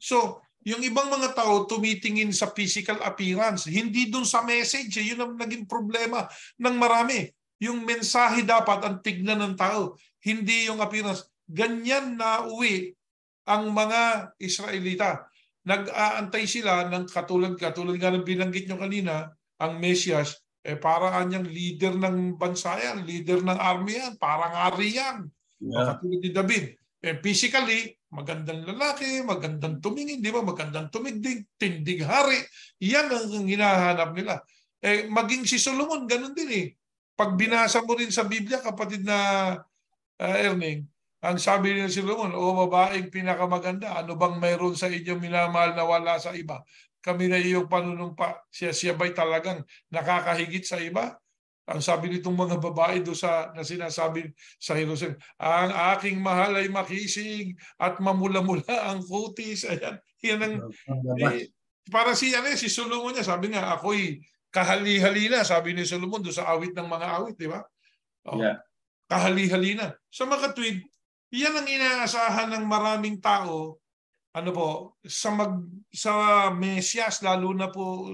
So, yung ibang mga tao tumitingin sa physical appearance, hindi dun sa message. Yun ang naging problema ng marami. Yung mensahe dapat ang tignan ng tao, hindi yung appearance. Ganyan na uwi ang mga Israelita. Nag-aantay sila ng katulad nga ng binanggit nyo kanina, ang Mesyas, parang yung leader ng bansa yan, leader ng army yan, parang ari yan. Yeah. Katulad ni David. Physically, magandang lalaki, magandang tumingin, di ba? Magandang tumigdig, tindig hari. Yan ang hinahanap nila. Maging si Solomon, ganun din Pag binasa mo rin sa Biblia, kapatid na Erning, ang sabi ni Solomon, babaeng pinakamaganda, ano bang mayroon sa inyong minamahal na wala sa iba? Kami na iyong panunumpa. Siya ba'y talagang nakakahigit sa iba? Ang sabi nitong mga babae doon na sinasabi sa Jerusalem, ang aking mahal ay makisig at mamula-mula ang kutis. Ayan. Yan ang, para si Solomon niya, sabi nga, ako'y kahali-hali na, sabi ni Solomon doon sa awit ng mga awit, di ba? Yeah. Kahali-hali na. Sa mga tweet, yan ang inaasahan ng maraming tao, sa Mesyas, lalo na po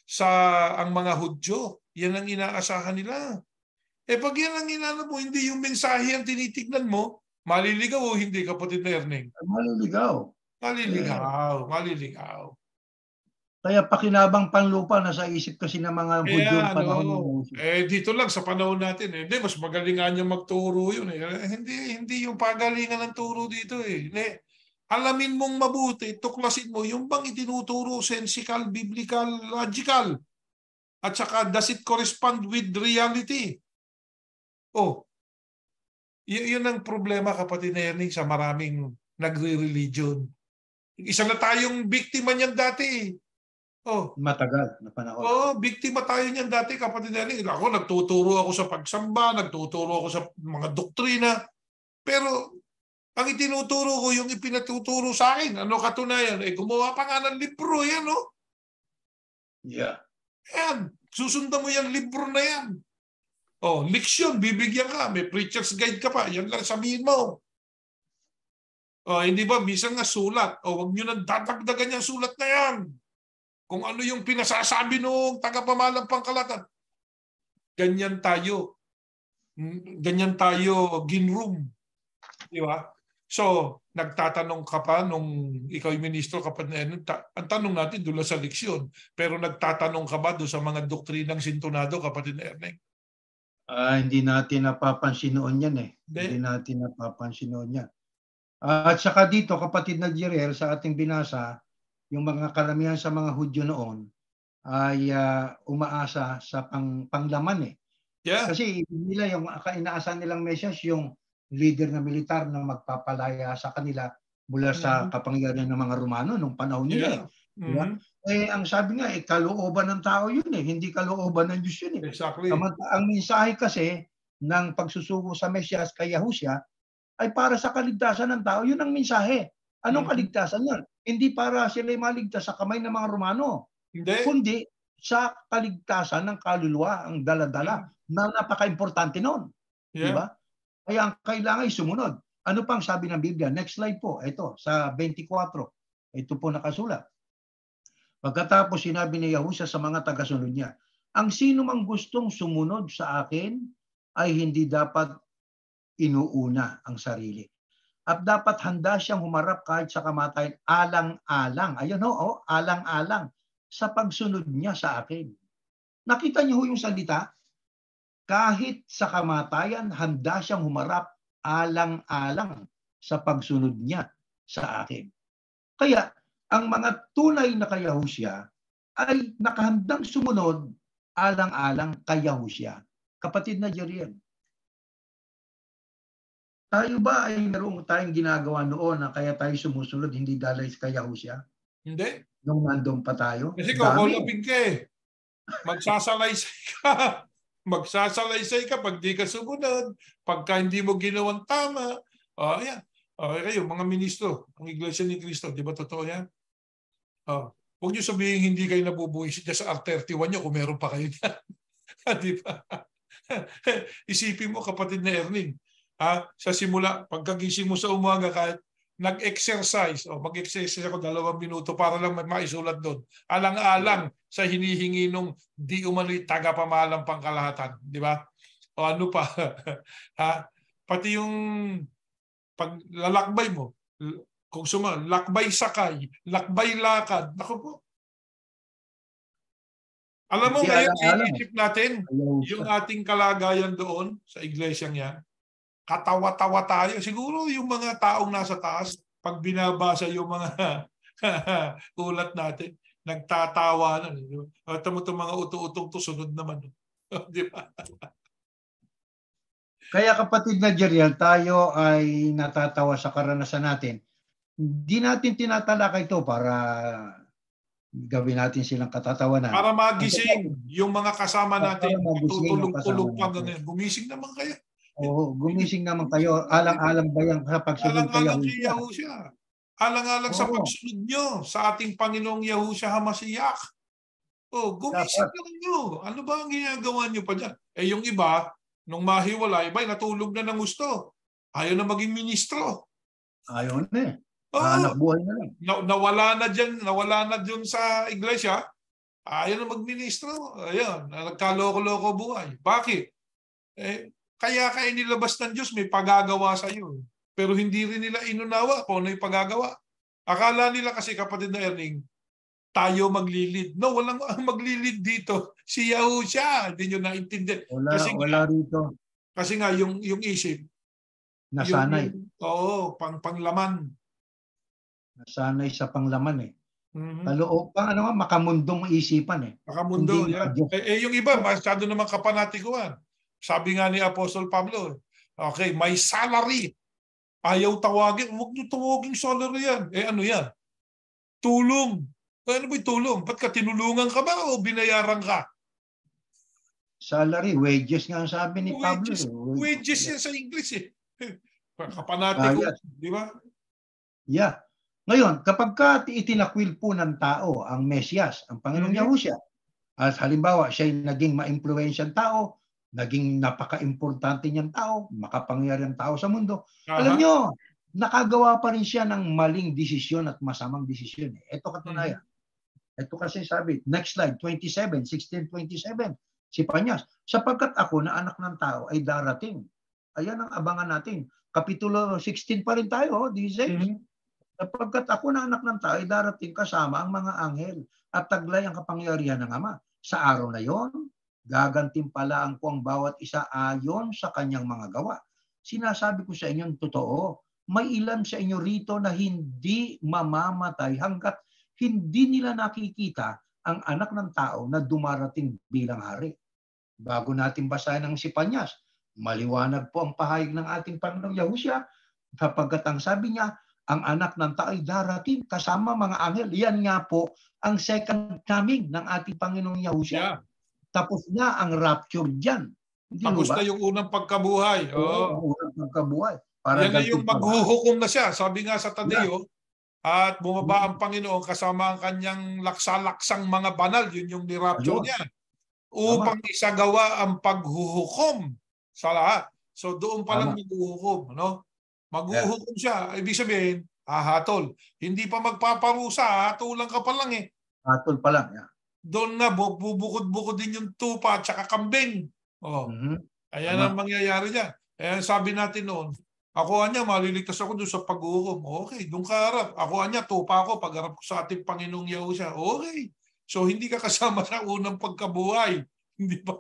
sa ang mga Hudyo. Yan ang inaasahan nila. Pag yan ang inaasahan mo, hindi yung mensahe ang tinitignan mo, maliligaw o hindi, kapatid na Erning? Maliligaw. Maliligaw. Kaya pakinabang panlupa na sa isip kasi ng mga Hudyo panahon. Dito lang sa panahon natin Hindi, mas magaling nga niya magturo yun Hindi yung pagalingan ng turo dito Alamin mong mabuti, tuklasin mo yung bang itinuturo, sensical, biblical, logical. At saka, does it correspond with reality? Yun ang problema, kapatid na Erning, sa maraming nagre-religion. Isa na tayong biktima niyan dati Matagal na panahon. Biktima tayo niyan dati, kapatid na Erning. Ako, nagtuturo ako sa pagsamba, nagtuturo ako sa mga doktrina. Pero, Ang itinuturo ko, yung ipinatuturo sa akin. Ano katunayan? Gumawa pa nga ng libro yan, no? Yeah. Yan. Susundan mo yung libro na yan. Leksyon, bibigyan ka. May preacher's guide ka pa. Yan lang sabihin mo. Hindi ba? Bisa nga sulat. Huwag nyo nang dadagdagan yung sulat na yan. Kung ano yung pinasasabi nung tagapamahalang pangkalahatan. Ganyan tayo. Ganyan tayo ginroom. Di ba? So, nagtatanong ka pa nung ikaw yung ministro kapag ang tanong natin doon sa leksyon. Pero nagtatanong ka ba doon sa mga doktrinang sintonado, kapatid Erneng? Hindi natin napapansin noon yan eh. Hindi natin napapansin noon yan. At saka dito, kapatid na Jeriel, sa ating binasa, yung mga karamihan sa mga Hudyo noon ay umaasa sa panglaman eh. Yeah. Kasi nila yung inaasahan nilang message, yung leader na militar na magpapalaya sa kanila mula sa kapangyarihan ng mga Romano nung panahon nila. Diba? Ang sabi nga, kalooban ng tao yun eh, hindi kalooban ng Diyos yun eh. Exactly. Ang mensahe kasi ng pagsusugo sa Mesyas kay Yahusya ay para sa kaligtasan ng tao. Yun ang mensahe. Anong kaligtasan yun? Hindi para sila maligtas sa kamay ng mga Romano. Hindi. Kundi sa kaligtasan ng kaluluwa, ang dala-dala, na napaka-importante nun. Yeah. Diba? Kaya ang kailangan ay sumunod. Ano pang sabi ng Biblia? Next slide po. Ito, sa 24. Ito po nakasulat. Pagkatapos sinabi ni Yahusya sa mga tagasunod niya, ang sino mang gustong sumunod sa akin ay hindi dapat inuuna ang sarili. At dapat handa siyang humarap kahit sa kamatayan alang-alang. Ayun alang-alang sa pagsunod niya sa akin. Nakita niyo yung salita? Kahit sa kamatayan, handa siyang humarap alang-alang sa pagsunod niya sa akin. Kaya, ang mga tunay na kay Yahusya ay nakahandang sumunod alang-alang kay Yahusya. Kapatid na Jeriel, tayo ba ay meron tayong ginagawa noon na kaya tayo sumusunod, hindi dahil kay Yahusya? Hindi. Nung nandun pa tayo? Kasi kukulapin ka eh. Magsasalaysay ka. Magsasalaysay ka pag di ka sumunod, pagka hindi mo ginawang tama. Ayan. Kayo, mga ministro, ang Iglesia ni Cristo, di ba totoo yan? Huwag niyo sabihin hindi kayo nabubuhisit sa R31 nyo kung meron pa kayo dyan. Di ba? Isipin mo, kapatid na Erning, sa simula, pagkagising mo sa umaga, kahit nag-exercise, mag-exercise ako 2 minuto para lang maisulat doon. Alang-alang sa hinihingi nung di umano'y tagapamahalang pangkalahatan. Di ba? O ano pa? Pati yung paglalakbay mo, kung lakbay sakay, lakbay lakad. Naku po. Alam mo, ngayon iisip natin yung ating kalagayan doon sa iglesyang yan. Katawa-tawa tayo. Siguro yung mga taong nasa taas, pag binabasa yung mga ulat natin, nagtatawa na. Tamo itong mga uto-utong to, sunod naman. Di ba? Kaya kapatid na Jeriel, tayo ay natatawa sa karanasan natin. Hindi natin tinatalakay ito para gawin natin silang katatawanan. Para magising yung mga kasama natin. Tutulog-tulog pa ganyan. Gumising naman kayo. Gumising naman kayo. Alang-alang ba yan sa pagsunod kay Yahusya? Alang-alang sa pagsunod nyo sa ating Panginoong Yahusya HaMashiach. Gumising lang nyo. Ano ba ang ginagawa nyo pa dyan? Yung iba, nung mahiwalay, natulog na ng gusto. Ayaw na maging ministro. Ayaw na eh. Anak buhay na lang. Nawala na dyan sa iglesia. Ayaw na magministro. Ayun, nagkaloko-loko buhay. Bakit? Kaya nilabas ng Diyos, may pagagawa sa iyo. Pero hindi rin nila inunawa kung ano yung pagagawa. Akala nila kasi, kapatid na Erning, tayo maglilid. No, walang maglilid dito. Si Yahusya. Hindi nyo naintindihan. Wala rito. Kasi nga, yung isip. Nasanay. Panglaman. Nasanay sa panglaman eh. Makamundong isipan eh. Makamundo, yan. Yung iba, masyado naman kapanatikuan. Sabi nga ni Apostol Pablo, okay, may salary. Ayaw tawagin. Huwag nyo tawagin salary yan. Ano yan? Tulong. Ano ba yung tulong? Ba't ka tinulungan ka ba o binayaran ka? Salary, wages nga ang sabi ni Pablo. Wages yan sa English eh. Kapanatiko, Yes. di ba? Yeah. Ngayon, kapag itinakwil po ng tao ang Mesyas, ang Panginoong Yahusya, at halimbawa siya ay naging ma-impluwensyang tao, naging napaka-importante niyang tao, makapangyarihang tao sa mundo, alam nyo, nakagawa pa rin siya ng maling desisyon at masamang desisyon. Ito katunayan. Ito kasi sabi, next slide, 16:27, si Panyas, sapagkat ako na anak ng tao ay darating. Ayan ang abangan natin. Kapitulo 16 pa rin tayo, 16. Sapagkat ako na anak ng tao ay darating kasama ang mga anghel at taglay ang kapangyarihan ng Ama. Sa araw na yon, gagantimpalaan ko ang bawat isa ayon sa kanyang mga gawa. Sinasabi ko sa inyo totoo, may ilan sa inyo rito na hindi mamamatay hanggat hindi nila nakikita ang anak ng tao na dumarating bilang hari. Bago natin basahin ang si Panyas, maliwanag po ang pahayag ng ating Panginoong Yahusya, sapagkat ang sabi niya, ang anak ng tao ay darating kasama mga anghel. Yan nga po ang second coming ng ating Panginoong Yahusya. Yeah. Tapos na ang rapture dyan. Hindi Tapos ba? Na yung unang pagkabuhay. Oo, unang pagkabuhay. Para yan na yung maghuhukom na siya. Sabi nga sa Tadeo, at bumaba ang Panginoon kasama ang kanyang laksa-laksang mga banal. Yun yung ni-rapture niya. Upang isagawa ang paghuhukom sa lahat. So doon pa lang maghuhukom. No? Maghuhukom siya. Ibig sabihin, hahatol. Hindi pa magpaparusa, hatulan ka pa lang eh. Hatol pa lang. Yeah. Doon na, bubukod-bukod din yung tupa at saka kambing. Oh. Ayan ang mangyayari dyan. Ayan sabi natin noon, ako anya, maliligtas ako doon sa paghuhukom. Okay, doon ka harap. Ako anya, tupa ako pag-harap ko sa ating Panginoong Yahusya. Okay. So hindi ka kasama sa unang pagkabuhay. Hindi ba?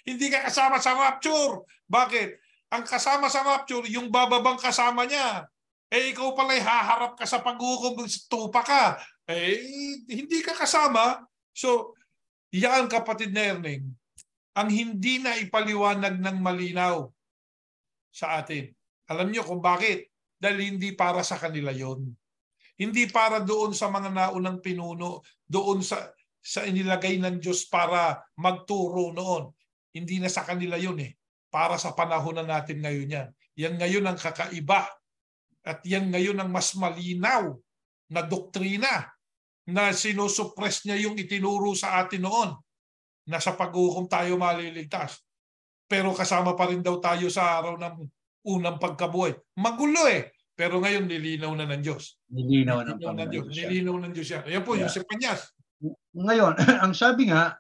Hindi ka kasama sa rapture. Bakit? Ang kasama sa rapture, yung bababang kasama niya. Eh, ikaw pala'y haharap ka sa paghuhukom, tupa ka. Eh, hindi ka kasama. So, yan kapatid na Erning, ang hindi na ipaliwanag ng malinaw sa atin. Alam niyo kung bakit? Dahil hindi para sa kanila yon. Hindi para doon sa mga naunang pinuno, doon sa inilagay ng Diyos para magturo noon. Hindi na sa kanila yun eh. Para sa panahon na natin ngayon yan. Yan ngayon ang kakaiba. At yan ngayon ang mas malinaw na doktrina na sinusuppress niya yung itinuro sa atin noon na sa paghukom tayo maliligtas. Pero kasama pa rin daw tayo sa araw ng unang pagkabuhay. Magulo eh. Pero ngayon nilinaw na ng Diyos. Nilinaw ng Diyos. Nilinaw ng Diyos yan. Ayan po, yung si Panyas. Ngayon, ang sabi nga,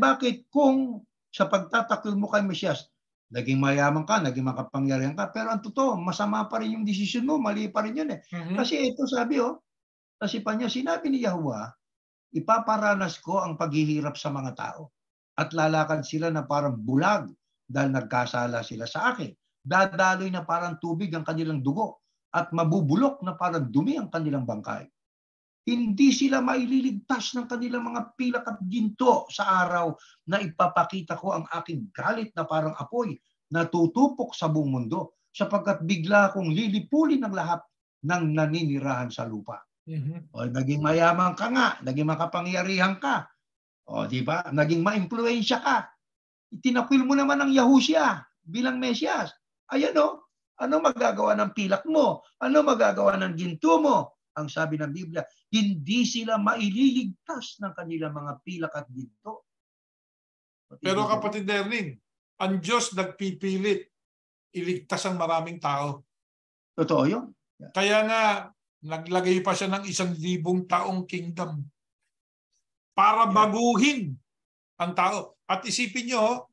bakit kung sa pagtatakwil mo kay Mesyas, naging mayaman ka, naging makapangyarihan ka, pero ang totoo, masama pa rin yung desisyon mo, mali pa rin yun eh. Kasi ito sabi kasi Panyas, sinabi ni Yahuwah, ipaparanas ko ang paghihirap sa mga tao at lalakad sila na parang bulag dahil nagkasala sila sa akin. Dadaloy na parang tubig ang kanilang dugo at mabubulok na parang dumi ang kanilang bangkay. Hindi sila maililigtas ng kanilang mga pilak at ginto sa araw na ipapakita ko ang aking galit na parang apoy na tutupok sa buong mundo sapagkat bigla akong lilipulin ng lahat ng naninirahan sa lupa. O, naging mayaman ka nga, naging makapangyarihan ka. O, di ba? Naging ma-impluwensya ka. Itinakwil mo naman ang Yahusya bilang Mesyas. Ayan o, ano magagawa ng pilak mo? Ano magagawa ng ginto mo? Ang sabi ng Biblia, hindi sila maililigtas ng kanilang mga pilak at ginto. Pero kapatid Erning, ang Diyos nagpipilit iligtas ang maraming tao. Totoo yun. Kaya nga, naglagay pa siya ng 1,000 taong kingdom para baguhin ang tao. At isipin nyo,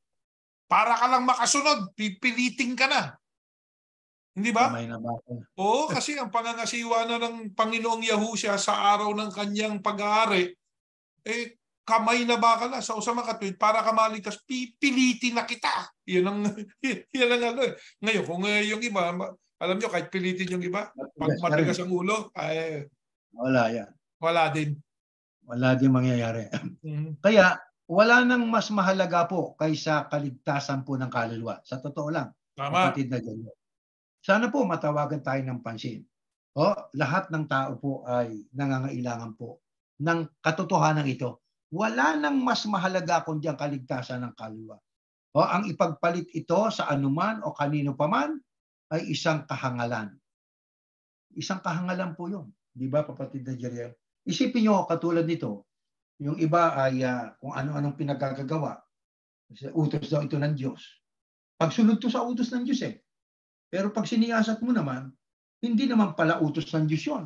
para ka lang makasunod, pipiliting ka na. Hindi ba? Oo, kasi ang pangangasiwa na ng Panginoong Yahusya sa araw ng kanyang pag-aari, kamay na ba ka na sa usama katwid para ka maligtas, pipilitin na kita. Yan ang ano eh. Ngayon, kung yung iba, alam nyo, kahit pilitin yung iba, pag matigas ang ulo, ay wala yan. Wala din. Wala din mangyayari. Kaya, wala nang mas mahalaga po kaysa kaligtasan po ng kaluluwa. Sa totoo lang, kapatid na dyan. Sana po matawagan tayo ng pansin. Lahat ng tao po ay nangangailangan po ng katotohanan ito. Wala nang mas mahalaga kundi ang kaligtasan ng kaluluwa. Ang ipagpalit ito sa anuman o kanino paman ay isang kahangalan. Isang kahangalan po yun. Di ba, kapatid na Jeriel? Isipin nyo, katulad nito, yung iba ay kung ano-anong pinagkagagawa. Utos daw ito ng Diyos. Pagsunod to sa utos ng Diyos eh. Pero pag siniyasat mo naman, hindi naman pala utos ng Diyos yun.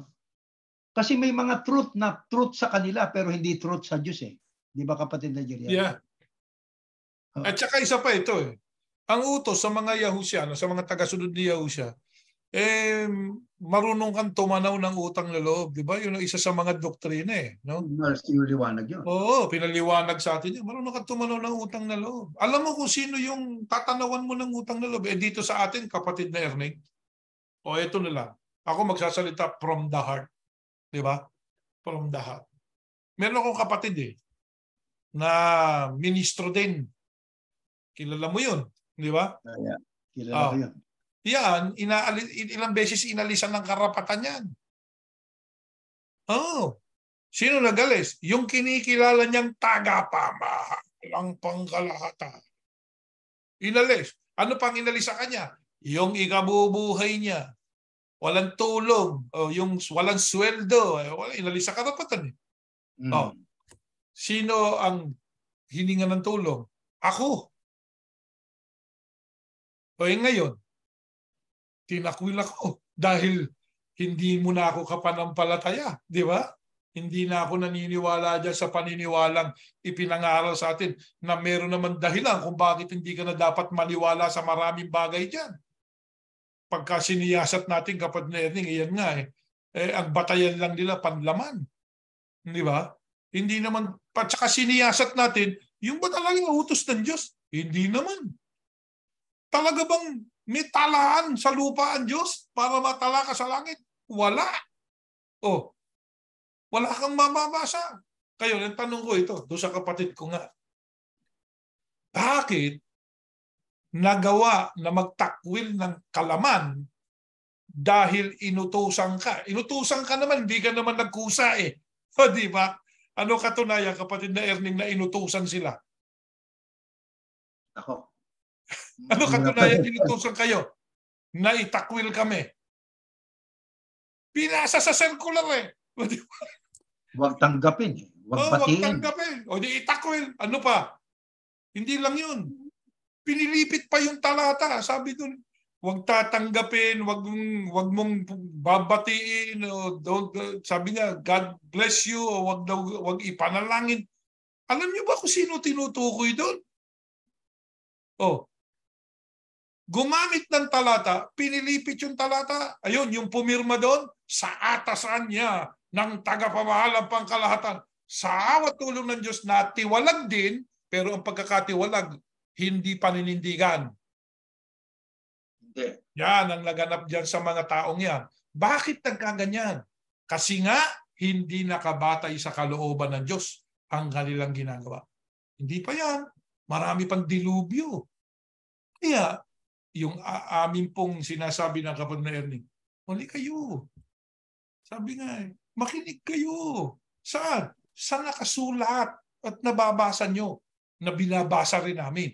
Kasi may mga truth na truth sa kanila pero hindi truth sa Diyos eh. Di ba, kapatid na Jeriel? Yeah. At saka isa pa ito eh. Ang utos sa mga Yahusyano, sa mga tagasunod ni Yahusya, marunong kang tumanaw ng utang na loob. Di ba? Yun ang isa sa mga doktrina eh. No? Liwanag yun. Oo, pinaliwanag sa atin yun. Marunong kang tumanaw ng utang na loob. Alam mo kung sino yung tatanawan mo ng utang na loob? Dito sa atin, kapatid na Erning. Ito na lang. Ako magsasalita from the heart. Di ba? From the heart. Meron akong kapatid na ministro din. Kilala mo yun. Di ba? Yeah. Kilala ko yun. Yan, ilang beses inalisan ng karapatan yan. Sino nagalis? Yung kinikilala niyang tagapamahalang pangkalahatan. Inalis. Ano pang inalis sa kanya? Yung ikabubuhay niya. Walang tulong. Yung walang sweldo. Inalis sa karapatan. Sino ang hininga ng tulong? Ako. Ngayon, tinakwil ako dahil hindi mo na ako kapanampalataya, di ba? Hindi na ako naniniwala dyan sa paniniwalang ipinangaral sa atin na meron naman dahilan kung bakit hindi ka na dapat maniwala sa maraming bagay dyan. Pagka siniyasat natin, kapatid na Erning, iyan nga ang batayan lang nila panlaman. Di ba? Hindi naman, at saka siniyasat natin, yung ba talagang utos ng Diyos? Hindi naman. Talaga bang may talaan sa lupa ang Diyos para matala ka sa langit? Wala. Wala kang mababasa. Kayo, ang tanong ko ito, doon sa kapatid ko nga. Bakit nagawa na magtakwil ng kalaman dahil inutusan ka? Inutusan ka naman, hindi ka naman nagkusa eh. Di ba? Ano katunayan, kapatid na Erning, na inutusan sila? Ako. Ano katunayan inutusan kayo? Na itakwil kami. Pinasa sa circular eh. Huwag tanggapin. Huwag batiin. Huwag tanggapin. Di itakwil. Ano pa? Hindi lang yun. Pinilipit pa yung talata. Sabi dun, huwag tatanggapin, huwag mong babatiin. Sabi nga, God bless you. O huwag ipanalangin. Alam niyo ba kung sino tinutukoy doon? Gumamit ng talata, pinilipit yung talata. Ayun, yung pumirma doon, sa atasan niya ng tagapamahalang pangkalahatan. Sa awat tulong ng Diyos na tiwalag din, pero ang pagkakatiwalag, hindi paninindigan. Hindi. Yan ang naganap dyan sa mga taong yan. Bakit nagkaganyan? Kasi nga, hindi nakabatay sa kalooban ng Diyos ang kanilang ginagawa. Hindi pa yan. Marami pang dilubyo. Kaya, yung amin pong sinasabi ng kapatid na Erning, mali kayo. Sabi nga makinig kayo. Saan? Sa nakasulat at nababasa nyo na binabasa rin namin.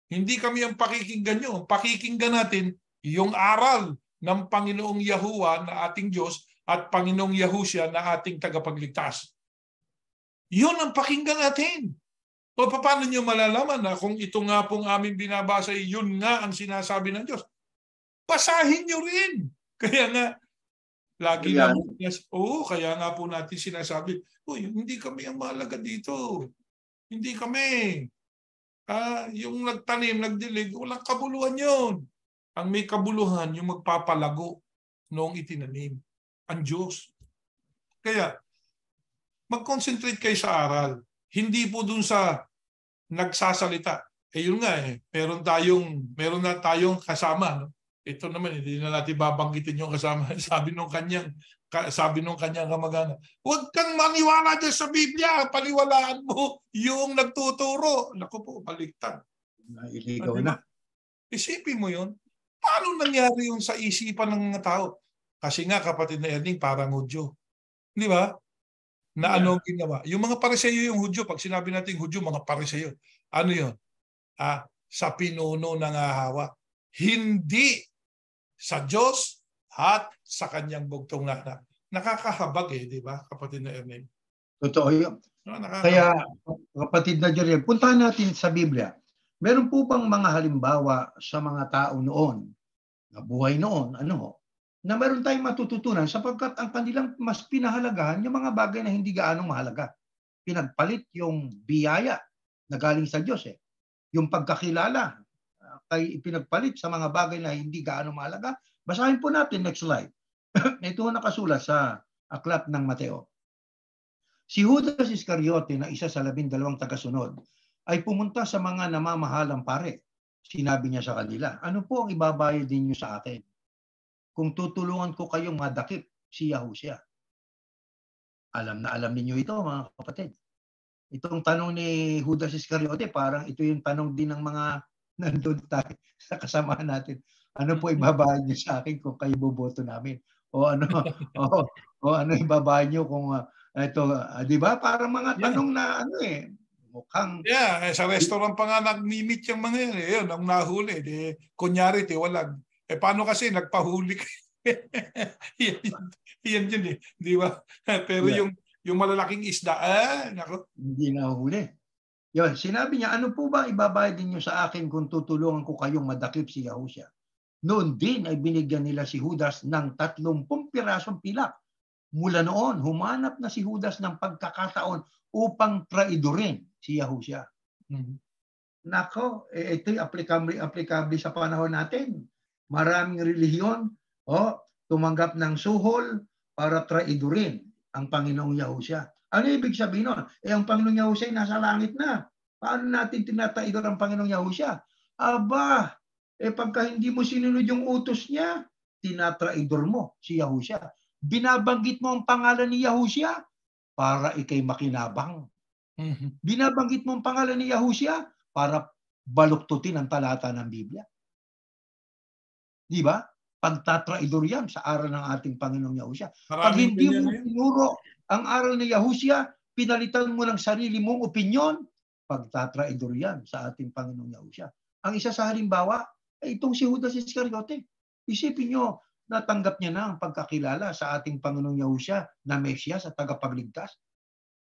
Hindi kami ang pakikinggan nyo. Ang pakikinggan natin yung aral ng Panginoong Yahuwah na ating Diyos at Panginoong Yahusya na ating tagapagligtas. Yun ang pakinggan natin. O paano nyo malalaman na kung ito nga pong aming binabasa, yun nga ang sinasabi ng Diyos? Basahin nyo rin. Kaya nga, lagi na kaya nga po natin sinasabi, hindi kami ang mahalaga dito. Hindi kami. Yung nagtanim, nagdilig, walang kabuluhan yun. Ang may kabuluhan, yung magpapalago noong itinanim. Ang Diyos. Kaya, mag-concentrate kayo sa aral. Hindi po dun sa nagsasalita. Yun nga meron na tayong kasama. No? Ito naman, hindi na natin babanggitin yung kasama. Sabi nung kanyang kamag-anak, huwag kang maniwala dyan sa Biblia. Paniwalaan mo yung nagtuturo. Naku po, baliktad. Iligaw na. Isipin mo yun. Paano nangyari yun sa isipan ng mga tao? Kasi nga, kapatid na Erning, parang Hudyo. Di ba? Na ano ginawa? Yung mga Pariseyo yung Hudyo. Pag sinabi natin Hudyo, mga Pariseyo. Ano yun? Sa pinuno ng ahawa. Hindi sa Diyos at sa kanyang bugtong na anak. Nakakahabag di ba, kapatid na Ernest? Totoo yun. No, Kaya, kapatid na Jeriel, puntahan natin sa Biblia. Meron po bang mga halimbawa sa mga tao noon, na buhay noon, na meron tayong matututunan sapagkat ang kanilang mas pinahalagahan yung mga bagay na hindi gaano mahalaga. Pinagpalit yung biyaya na galing sa Diyos Yung pagkakilala kay pinagpalit sa mga bagay na hindi gaano mahalaga. Basahin po natin next slide. Ito nakasulat sa aklat ng Mateo. Si Judas Iscariote na isa sa 12 tagasunod ay pumunta sa mga namamahalang pare. Sinabi niya sa kanila, ano po ang ibabayad ninyo sa akin kung tutulungan ko kayong madakip si Yahushua? Alam na alam ninyo ito, mga kapatid. Itong tanong ni Judas Iscariote, parang ito yung tanong din ng mga nandun tayo sa kasamahan natin. Ano po ibabayad niyo sa akin kung kayo boboto namin? O ano, o ano ibabayad niyo kung ito, di ba? Parang mga tanong na mukhang... sa restaurant pa nga nag-meet yung mga yan. Yun, ang nahuli. Kunyari, tiwalag. Paano kasi nagpahuli ka? yan yun di ba? Pero yung malalaking isda, nako. Hindi nahuli. Yun, sinabi niya, ano po ba ibabayad niyo sa akin kung tutulungan ko kayong madakip si Yahushua? Noon din ay binigyan nila si Judas ng 30 pirasong pilak. Mula noon, humanap na si Judas ng pagkakataon upang traidorin si Yahushua. Nako, ito'y aplikable sa panahon natin. Maraming relihiyon tumanggap ng suhol para traidorin ang Panginoong Yahushua. Ano ibig sabihin nun? Ang Panginoong Yahushua ay nasa langit na. Paano natin tinatraidor ang Panginoong Yahushua? Aba, pagka hindi mo sinunod yung utos niya, tinatraidor mo si Yahushua. Binabanggit mo ang pangalan ni Yahushua para ikay makinabang. Binabanggit mo ang pangalan ni Yahushua para baluktutin ang talata ng Biblia. Di ba? Pagtatraidor yan sa aral ng ating Panginoong Yahushua. Pag hindi mo tinuro ang aral ni Yahushua, pinalitan mo ng sarili mong opinyon, pagtatraidor yan sa ating Panginoong Yahushua. Ang isa sa halimbawa ay itong si Judas Iscariote. Isipin nyo, natanggap niya na ang pagkakilala sa ating Panginoong Yahushua na Mesiyas at tagapagligtas.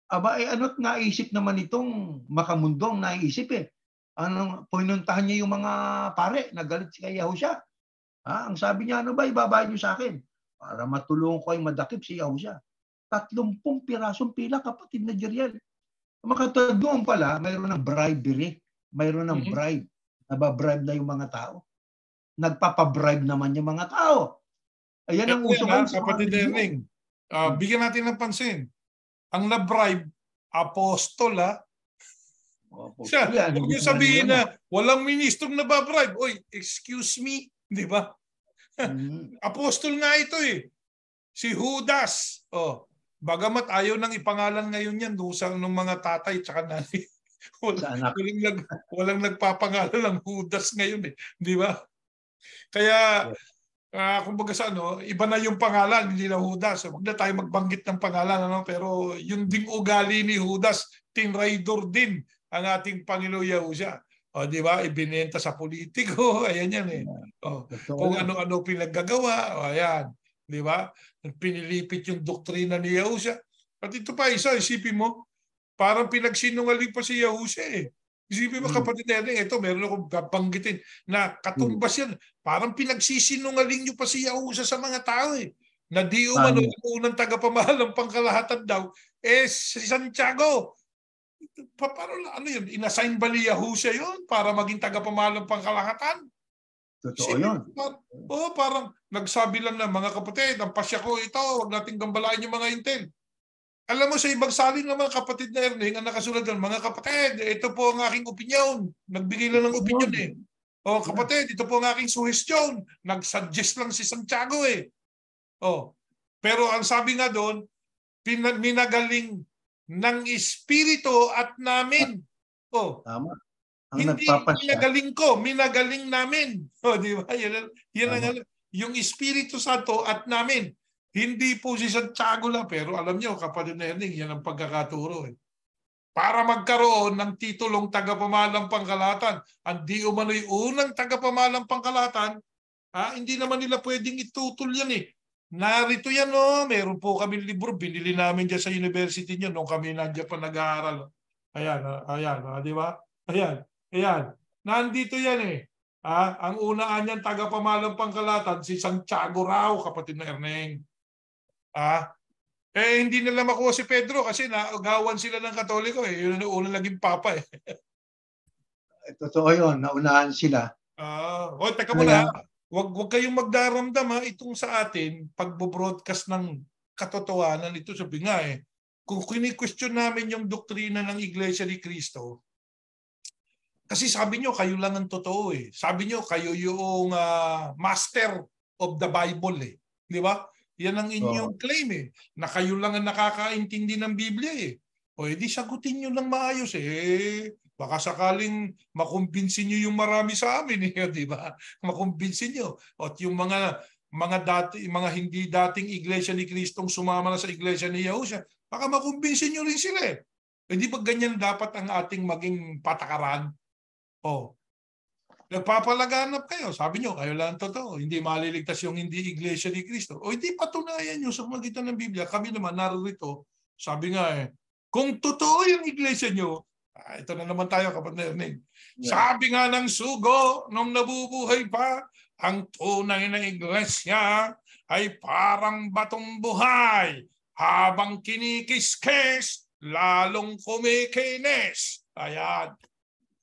Aba, ano't naisip naman itong makamundong naisip Anong pinuntahan niya yung mga pare na galit kay Yahushua? Ang sabi niya, ano ba ibabayad niyo sa akin? Para matulungan ko ay madakip si Yahushua. 30 pirasong pila, kapatid na Jeriel. Makatulad doon pala, mayroon ng bribery. Mayroon ng bribe. Nababribe na yung mga tao. Nagpapabribe naman yung mga tao. Ayan ang uso ngayon. Kapatid Erning, bigyan natin ng pansin. Ang na-bribe, apostol Huwag niyo sabihin na walang ministrong nababribe. Oy, excuse me, di ba? Apostol nga ito Si Judas. Bagamat ayaw nang ipangalan ngayon yan ng mga tatay tsaka nanay. Walang nagpapangalan ng Judas ngayon di ba? Kaya kumbaga iba na yung pangalan, hindi na Judas. Huwag na tayo magbanggit ng pangalan pero yung ding ugali ni Judas, tinraidor din ang ating Panginoon Yahushua. Di ba? Ibinenta sa politiko. Ayan yan Kung ano-ano pinaggagawa. Ayan. Di ba? Pinilipit yung doktrina ni Yahushua. At ito pa isipin mo, parang pinagsinungaling pa si Yahushua Isipin mo kapatid natin, ito meron akong babanggitin na katumbas yan. Parang pinagsisinungaling nyo pa si Yahushua sa mga tao Na di umano yung unang tagapamahalang pangkalahatan daw, si Santiago. Ano yun? Inassign ba ni Yahushua yun para maging tagapamahalang pangkalahatan? Totoo yun. Parang nagsabi lang na mga kapatid, ang pasya ko ito, huwag nating gambalain yung mga intel. Alam mo sa ibang salin naman kapatid na Erning, ang nakasulat doon, mga kapatid, ito po ang aking opinyon. Nagbigay lang ng opinyon kapatid, ito po ang aking suggestion. Nag-suggest lang si Santiago Pero ang sabi nga doon, minagaling ng espiritu at namin. Tama. Hindi minagaling ko, minagaling namin. Di ba? Yan yung Espiritu Santo at namin. Hindi po si Santiago lang, pero alam nyo, kapatid na Erning, yan ang pagkakaturo. Para magkaroon ng titulong tagapamahalang pangkalahatan, ang di umano'y unang tagapamahalang pangkalahatan, Hindi naman nila pwedeng itutol yan eh. Narito yan meron po kami libro, binili namin dyan sa university nyo nung kami nandiyan pa nag-aaral. Ayan, di ba? Ayan. Nandito yan eh. Ang unaan niyan, tagapamalang Pangkalatan, si Santiago raw, kapatid na Erneng. Hindi nila makuha si Pedro kasi naagawan sila ng Katoliko eh. Yun ang unang naging papa eh. Totoo yun, naunahan sila. Teka muna. Wag kayong magdaramdam itong sa atin pagbo-broadcast ng katotohanan ito, sabi nga eh. Kung kini-question namin yung doktrina ng Iglesia ni Cristo, kasi sabi nyo kayo lang ang totoo eh. Sabi nyo kayo yung master of the Bible eh. Di ba? Yan ang inyong claim eh. Na kayo lang ang nakakaintindi ng Biblia eh. Edi sagutin nyo lang maayos eh. Baka sakaling makumbinsin nyo yung marami sa amin eh, di ba? Makumbinsin nyo. At yung mga hindi dating Iglesia ni Cristong sumama na sa Iglesia ni Yahushua, baka makumbinsin nyo rin sila eh. Di ba ganyan dapat ang ating maging patakaran? Nagpapalaganap kayo. Sabi nyo, kayo lang totoo. Hindi maliligtas yung hindi Iglesia ni Cristo. Hindi patunayan nyo sa magitan ng Biblia. Kami naman narito. Sabi nga eh, kung totoo yung Iglesia nyo, ito na naman tayo kapatid na Erneng. Sabi nga ng sugo nung nabubuhay pa, ang tunay na iglesia ay parang batong buhay. Habang kinikiskis, lalong kumikinis. Ayan.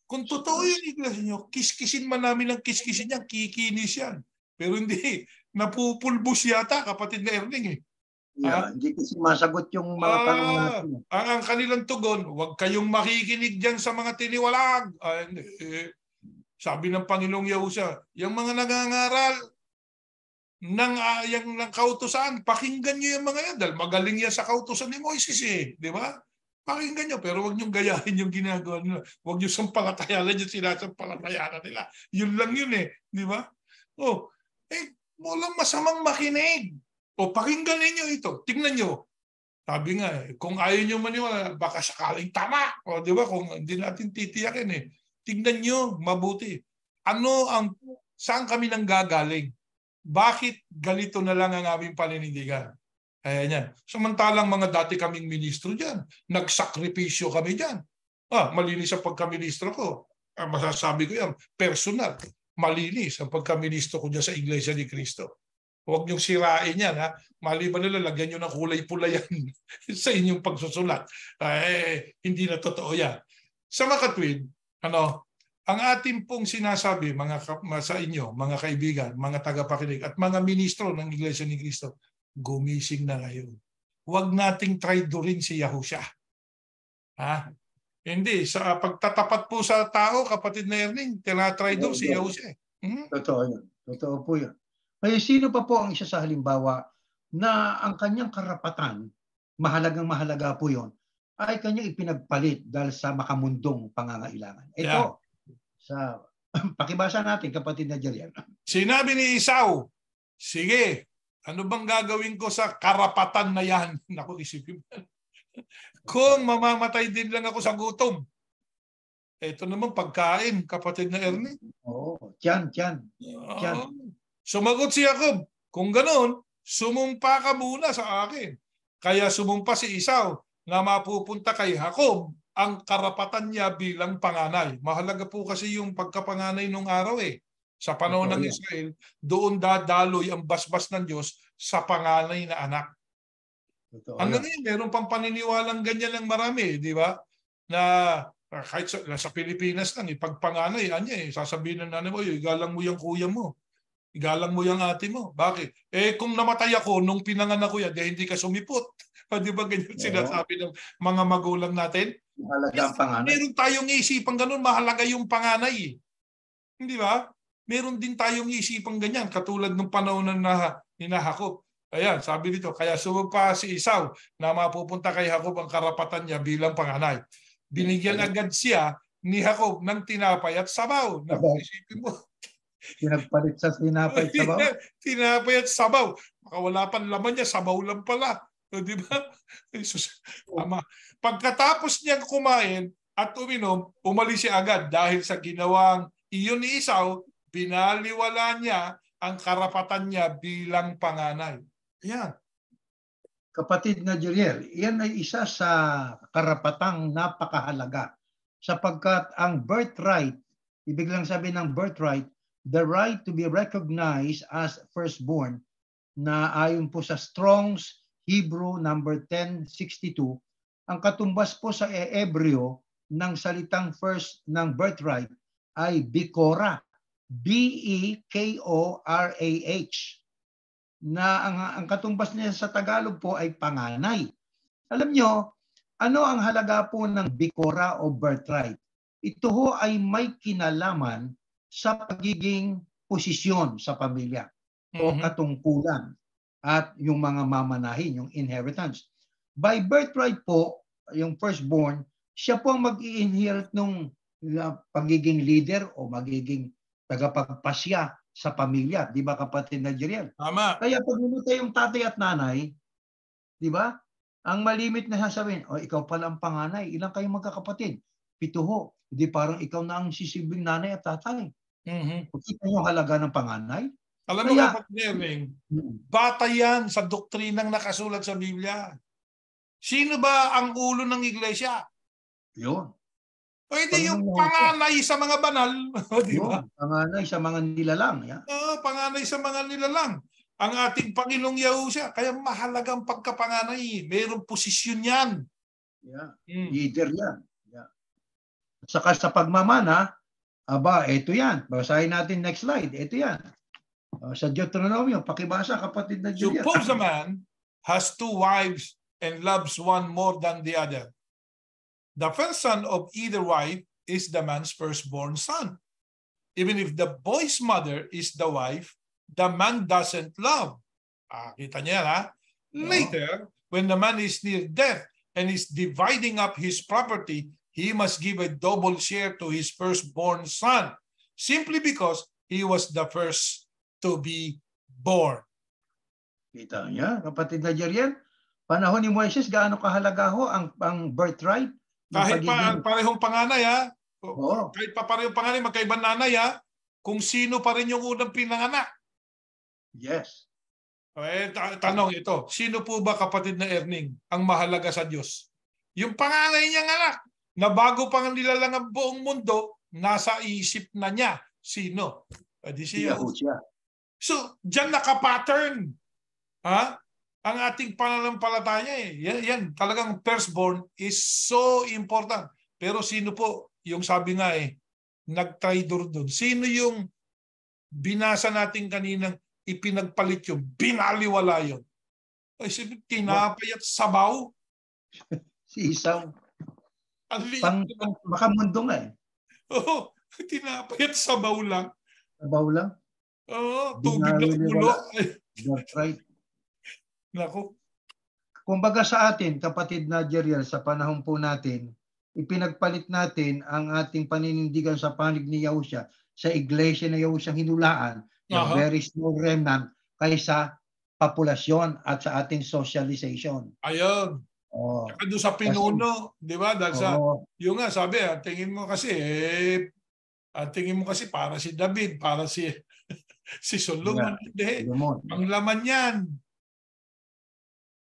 Kung totoo yung iglesia nyo, kiskisin man namin ang kiskisin yan, kikinis yan. Pero hindi, napupulbos yata kapatid na Erneng eh. Hindi kasi masagot yung mga tanong natin. Ang kanilang tugon, huwag kayong makikinig dyan sa mga tiniwalag. Sabi ng Panginoong Yahushua, yung mga nangangaral ng kautusan, pakinggan nyo yung mga yan. Dahil magaling yan sa kautusan ni Moises eh. Di ba? Pakinggan nyo, pero huwag nyo gayahin yung ginagawa nila. Huwag nyo sampalatayanan yung sinasampalatayanan nila. Yun lang yun eh. Di ba? Walang masamang makinig. Pakinggan ninyo ito. Tingnan nyo. Sabi nga, kung ayaw nyo maniwala, baka sakaling tama. Di ba? Kung hindi natin titiyakin eh. Tingnan nyo, mabuti. Saan kami nang gagaling? Bakit ganito na lang ang aming paninindigan? Ayan yan. Samantalang mga dati kaming ministro dyan. Nagsakripisyo kami dyan. Malinis ang pagkaministro ko. Masasabi ko yan, personal. Malinis ang pagkaministro ko dyan sa Iglesia ni Cristo. Huwag niyong sirain yan. Maliban nila, lagyan niyo ng kulay pula yan sa inyong pagsusulat. Hindi na totoo yan. Sa makatwid, ang ating pong sinasabi sa inyo, mga kaibigan, mga tagapakinig, at mga ministro ng Iglesia ni Cristo, gumising na ngayon. Huwag nating traidorin si Yahushua. Hindi. Sa pagtatapat po sa tao, kapatid na Erneng, tinatraidor si Yahushua. Totoo yun. Totoo po yun. Ay, sino pa po ang isa sa halimbawa na ang kanyang karapatan, mahalagang-mahalaga po yon, ay kanyang ipinagpalit dahil sa makamundong pangangailangan. Ito, sa pakibasa natin, kapatid na Jerian. Sinabi ni Esau, sige, ano bang gagawin ko sa karapatan na yan? Naku, isipin mo. Kung mamamatay din lang ako sa gutom. Ito naman pagkain, kapatid na Erneng. Tiyan. Sumagot si Jacob, kung ganoon, sumumpa ka muna sa akin. Kaya sumumpa si Esau na mapupunta kay Jacob ang karapatan niya bilang panganay. Mahalaga po kasi yung pagkapanganay nung araw eh. Sa panahon ng Israel, doon dadaloy ang basbas ng Diyos sa panganay na anak. Hanggang ngayon, meron pang paniniwalang ganyan ng marami, di ba? Na kahit sa Pilipinas lang, pagpanganay, sasabihin ng nanay mo, igalang mo yung kuya mo. Igalang mo yung ate mo. Bakit? Kung namatay ako nung pinanganak ko yan, hindi ka sumipot. Di ba ganyan sinasabi ng mga magulang natin? Mahalaga ang panganay. Meron tayong isipang ganun, mahalaga yung panganay. Hindi ba? Meron din tayong isipang ganyan, katulad ng panahon na Jacob. Ayan, sabi dito, kaya sumumpa si Esau na mapupunta kay Jacob ang karapatan niya bilang panganay. Binigyan agad siya ni Jacob ng tinapay at sabaw. Isipin mo. Pinagpalit sa tinapay at sabaw? Tinapay at sabaw. Baka wala pang laman niya, sabaw lang pala. Di ba? Pagkatapos niyang kumain at uminom, umalis siya agad dahil sa ginawang iyon ni Esau, binaliwala niya ang karapatan niya bilang panganay. Yan. Kapatid na Jeriel, yan ay isa sa karapatang napakahalaga sapagkat ang birthright, ibig lang sabihin ng birthright, the right to be recognized as firstborn na ayon po sa Strong's Hebrew number 1062, ang katumbas po sa Hebreo ng salitang first ng birthright ay Bikora, B-E-K-O-R-A-H, na ang katumbas niya sa Tagalog po ay panganay. Alam nyo, ano ang halaga po ng Bikora o birthright? Ito ho ay may kinalaman sa pagiging posisyon sa pamilya o katungkulan at yung mga mamanahin, yung inheritance. By birthright po, yung firstborn, siya po ang mag-i-inherit ng pagiging leader o magiging tagapagpasya sa pamilya. Di ba, kapatid na Jeriel? Tama. Kaya pag namatay yung tatay at nanay, di ba? Ang malimit na sasabihin, ikaw pala ang panganay. Ilang kayong magkakapatid? 7 ho. Hindi parang ikaw na ang sisilbing nanay at tatay. Kita niyo ang halaga ng panganay? Alam mo, kapatid Erwin, bata yan sa doktrinang nakasulat sa Biblia. Sino ba ang ulo ng iglesia? Yun. Pwede yung panganay sa mga banal. Di ba? Panganay sa mga nilalang. Yeah. Panganay sa mga nilalang. Ang ating Panginoong Yahushua. Kaya mahalagang pagkapanganay. Mayroong posisyon yan. Yeah. Leader yan. Yeah. At saka sa pagmamana, ito yan. Basahin natin next slide. Ito yan. Sa Deuteronomio, pakibasa, kapatid na Julia. Suppose a man has 2 wives and loves one more than the other. The first son of either wife is the man's firstborn son. Even if the boy's mother is the wife, the man doesn't love. Kita niya, ha? Later, when the man is near death and is dividing up his property, he must give a double share to his firstborn son, simply because he was the first to be born. Kita niya, kapatid na Jeriel, panahon ni Moises, gaano kahalaga ho ang birthright? Kahit parehong panganay, ha? Kahit pa parehong panganay, magkaibang nanay, ha? Kung sino pa rin yung unang pinanganak. Yes. Tanong ito, sino po ba, kapatid na Erning, ang mahalaga sa Diyos? Yung panganay niyang anak, na bago pang nilalang ang buong mundo, nasa isip na niya. Sino? Di siya. So, dyan naka-pattern. Ha? Ang ating pananampalataya yan talagang firstborn is so important. Pero sino po, yung sabi nga nag-traidor doon. Sino yung binasa natin kaninang ipinagpalit yun, binaliwala yun? Ay, tinapay at sabaw. Si Isaw. Makamundo nga Oo, tinapay at sabaw lang. Sabaw lang? Oo, tubig na kumulo. That's right. Naku. Kumbaga sa atin, kapatid na Jeriel, sa panahon po natin, ipinagpalit natin ang ating paninindigan sa panig ni Yahushua sa iglesia na Yahushua hinulaan, the very small remnant, kaysa populasyon at sa ating socialization. Ayun. Saka doon sa pinuno, di ba? Dahil sa, yung nga, sabi, tingin mo kasi para si David, para si Solomon. Hindi. Ang laman yan.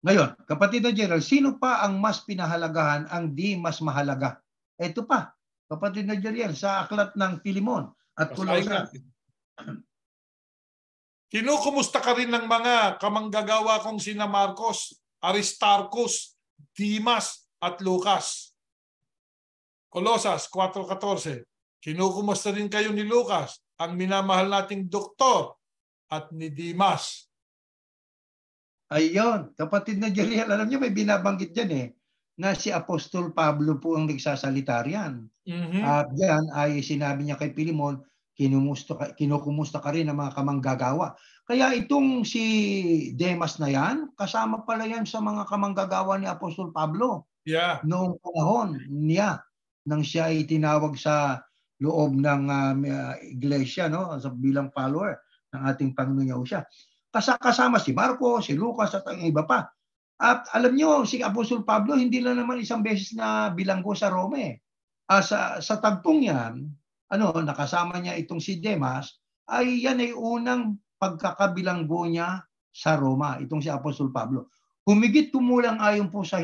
Ngayon, kapatid na Gerald, sino pa ang mas pinahalagahan, ang di mas mahalaga? Ito pa, kapatid na Gerald, sa aklat ng Filemon at Colosas. Kinukumusta ka rin ng mga kamanggagawa kong sina Marcos, Aristarchus, Dimas at Lucas. Colosas 4:14. Kinukumusta rin kayo ni Lucas, ang minamahal nating doktor, at ni Dimas. Ayun, kapatid na Jeriel, alam niyo may binabanggit dyan na si Apostol Pablo po ang nagsasalita riyan. At diyan ay sinabi niya kay Filemon, kinukumusta ka rin ng mga kamanggagawa. Kaya itong si Demas na yan, kasama pala yan sa mga kamanggagawa ni Apostol Pablo. Yeah. Noong panahon niya, nang siya ay tinawag sa loob ng iglesia, no, bilang follower ng ating Panginoon Yahushua. Kasama si Marco, si Lucas at ang iba pa. At alam nyo, si Apostol Pablo hindi lang naman isang beses na bilanggo sa Rome. Sa tagpong yan, nakasama niya itong si Demas, ay yan ay unang pagkakabilanggo niya sa Roma, itong si Apostol Pablo. Humigit kumulang ayon po sa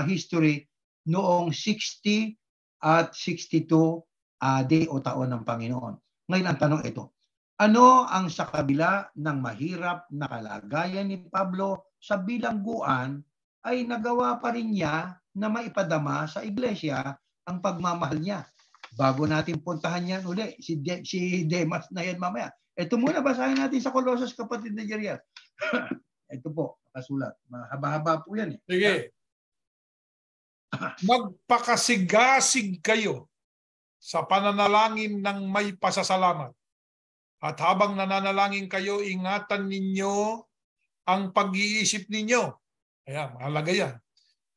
history noong 60 at 62 AD o taon ng Panginoon. Ngayon ang tanong ito, ano ang sa kabila ng mahirap na kalagayan ni Pablo sa bilangguan ay nagawa pa rin niya na maipadama sa iglesia ang pagmamahal niya? Bago natin puntahan yan uli, si Demas na yan mamaya. Ito muna, basahin natin sa Colossus, kapatid na Jeriel. Ito po, nakasulat. Mahaba-haba po yan. Sige. Magpakasigasig kayo sa pananalangin ng may pasasalamat. At habang nananalangin kayo, ingatan ninyo ang pag-iisip ninyo. Ayan, mahalaga yan.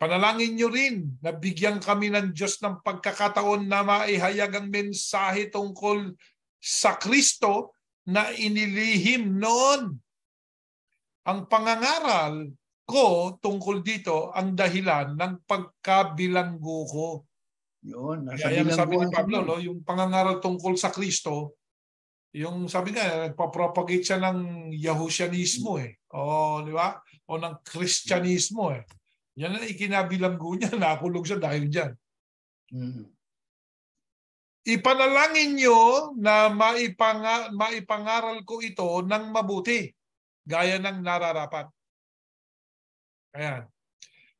Panalangin nyo rin na bigyan kami ng Diyos ng pagkakataon na maihayag ang mensahe tungkol sa Kristo na inilihim noon. Ang pangangaral ko tungkol dito ang dahilan ng pagkabilanggo ko. Yun, Kaya yan sabi ni Pablo, no, yung pangangaral tungkol sa Kristo, yung sabi nga, nagpa-propagate siya ng Yahusianismo O, di ba? O ng Kristyanismo Yan ang ikinabilanggo niya, nakulong siya dahil dyan. Ipanalangin nyo na maipangaral ko ito ng mabuti, gaya ng nararapat. Ayan.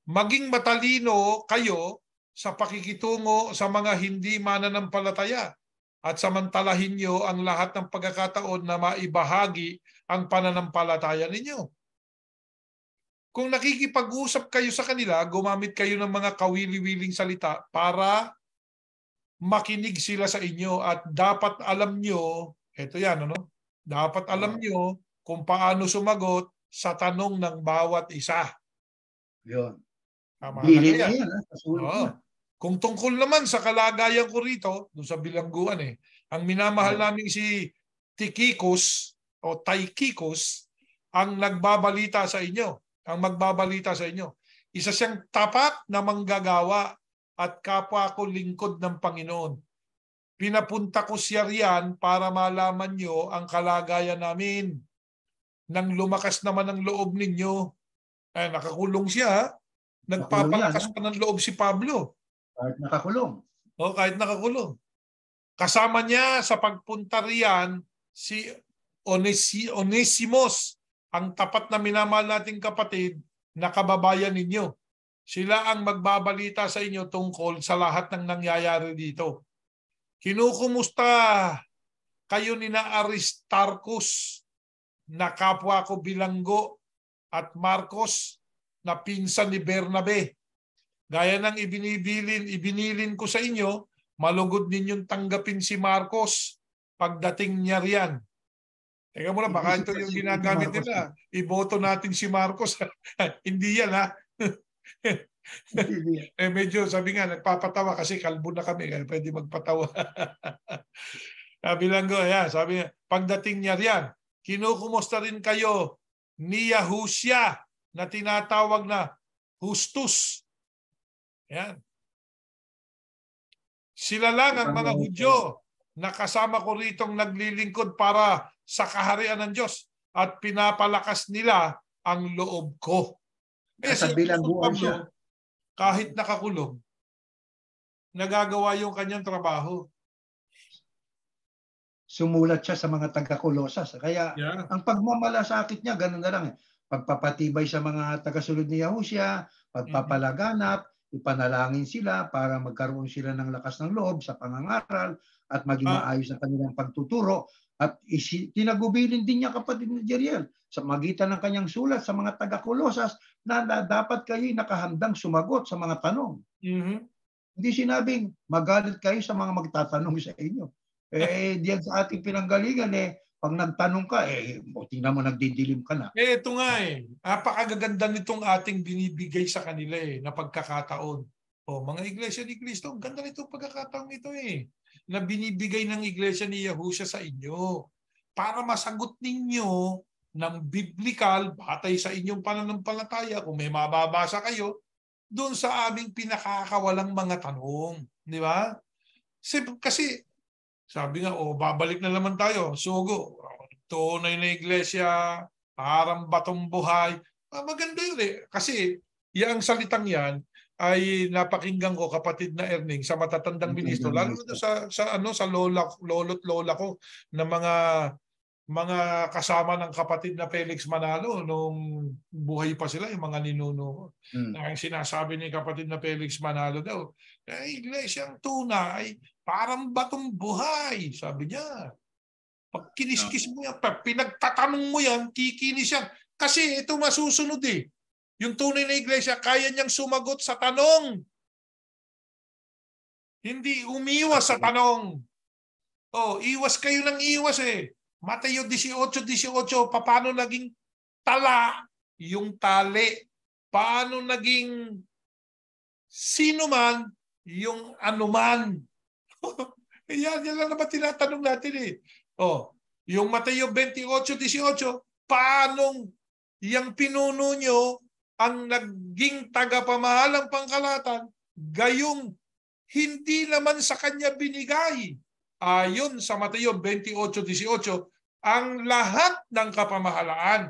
Maging matalino kayo sa pakikitungo sa mga hindi mananampalataya at samantalahin nyo ang lahat ng pagkakataon na maibahagi ang pananampalataya ninyo. Kung nakikipag-usap kayo sa kanila, gumamit kayo ng mga kawili-wiling salita para makinig sila sa inyo at dapat alam nyo, eto yan, ano? Dapat alam nyo kung paano sumagot sa tanong ng bawat isa. Yun. Bilin na yan. Kung tungkol naman sa kalagayan ko rito, doon sa bilangguan ang minamahal namin si Tychicus o Tychicus ang nagbabalita sa inyo. Ang magbabalita sa inyo. Isa siyang tapat na manggagawa at kapwa ko lingkod ng Panginoon. Pinapunta ko siya riyan para malaman nyo ang kalagayan namin. Nang lumakas naman ang loob ninyo. Ay, nakakulong siya. Nagpapalakas pa ng loob si Pablo. Kahit nakakulong. O, kahit nakakulong. Kasama niya sa pagpunta riyan si Onesimos, ang tapat na minamahal nating kapatid na kababayan ninyo. Sila ang magbabalita sa inyo tungkol sa lahat ng nangyayari dito. Kinukumusta kayo ni na Aristarchus na kapwa ko bilanggo at Marcos na pinsan ni Bernabe. Gaya ng ibinilin ko sa inyo, malugod ninyong tanggapin si Marcos pagdating niya riyan. Teka muna, baka ito yung ginagamit nila. Iboto natin si Marcos. Hindi yan, ha? Medyo, sabi nga, nagpapatawa kasi kalbo na kami. Kaya pwede magpatawa. Sabi lang ko, sabi nga, pagdating niya riyan, kinukumusta rin kayo ni Yahusia na tinatawag na Justus. Yan. Sila lang ang mga Hudyo na kasama ko ritong naglilingkod para sa kaharian ng Diyos at pinapalakas nila ang loob ko. Sa bilangguan siya. Kahit nakakulong, nagagawa yung kanyang trabaho. Sumulat siya sa mga taga-Colosas. Kaya ang pagmamalasakit niya, ganun na lang. Pagpapatibay sa mga tagasunod ni Yahusia, pagpapalaganap, ipanalangin sila para magkaroon sila ng lakas ng loob sa pangangaral at maging maayos ang kanilang pagtuturo. At tinagubilin din niya, kapatid ni Jeriel, sa magitan ng kanyang sulat sa mga taga-Colosas na dapat kayo nakahandang sumagot sa mga tanong. Hindi sinabing magalit kayo sa mga magtatanong sa inyo. Diyan sa ating pinanggalingan, pag nagtanong ka, tingnan mo, nagdidilim ka na. Ito nga napakagaganda nitong ating binibigay sa kanila na pagkakataon. Mga Iglesia ni Cristo, ang ganda nitong pagkakataon ito na binibigay ng Iglesia ni Yahusia sa inyo para masagot ninyo ng biblical, batay sa inyong pananampalataya, kung may mababasa kayo, doon sa aming pinakakawalang mga tanong. Di ba? Kasi, sabi nga, babalik na naman tayo. Sugo. tunay na iglesia, parang batong buhay. Maganda yun eh. Kasi yung salitang yan ay napakinggan ko, kapatid na Erning, sa matatandang ministro, lalo na sa lolo't lola ko na mga kasama ng kapatid na Felix Manalo nung buhay pa sila, yung mga ninuno. Ang sinasabi ni kapatid na Felix Manalo daw, iglesyang tunay, parang batong buhay, sabi niya. Pag kiniskis mo yan, pag pinagtatanong mo yan, kikinis yan. Kasi ito masusunod eh. Yung tunay na iglesia, kaya niyang sumagot sa tanong. Hindi umiwas sa tanong. Iwas kayo ng iwas eh. Mateo 18:18, paano naging tala yung tali? Paano naging sino man yung anuman? yan lang naman tinatanong natin eh. Yung Mateo 28:18, paanong yung pinuno nyo ang naging tagapamahalang pangkalatan, gayong hindi naman sa kanya binigay. Ayon sa Mateo 28:18, ang lahat ng kapamahalaan.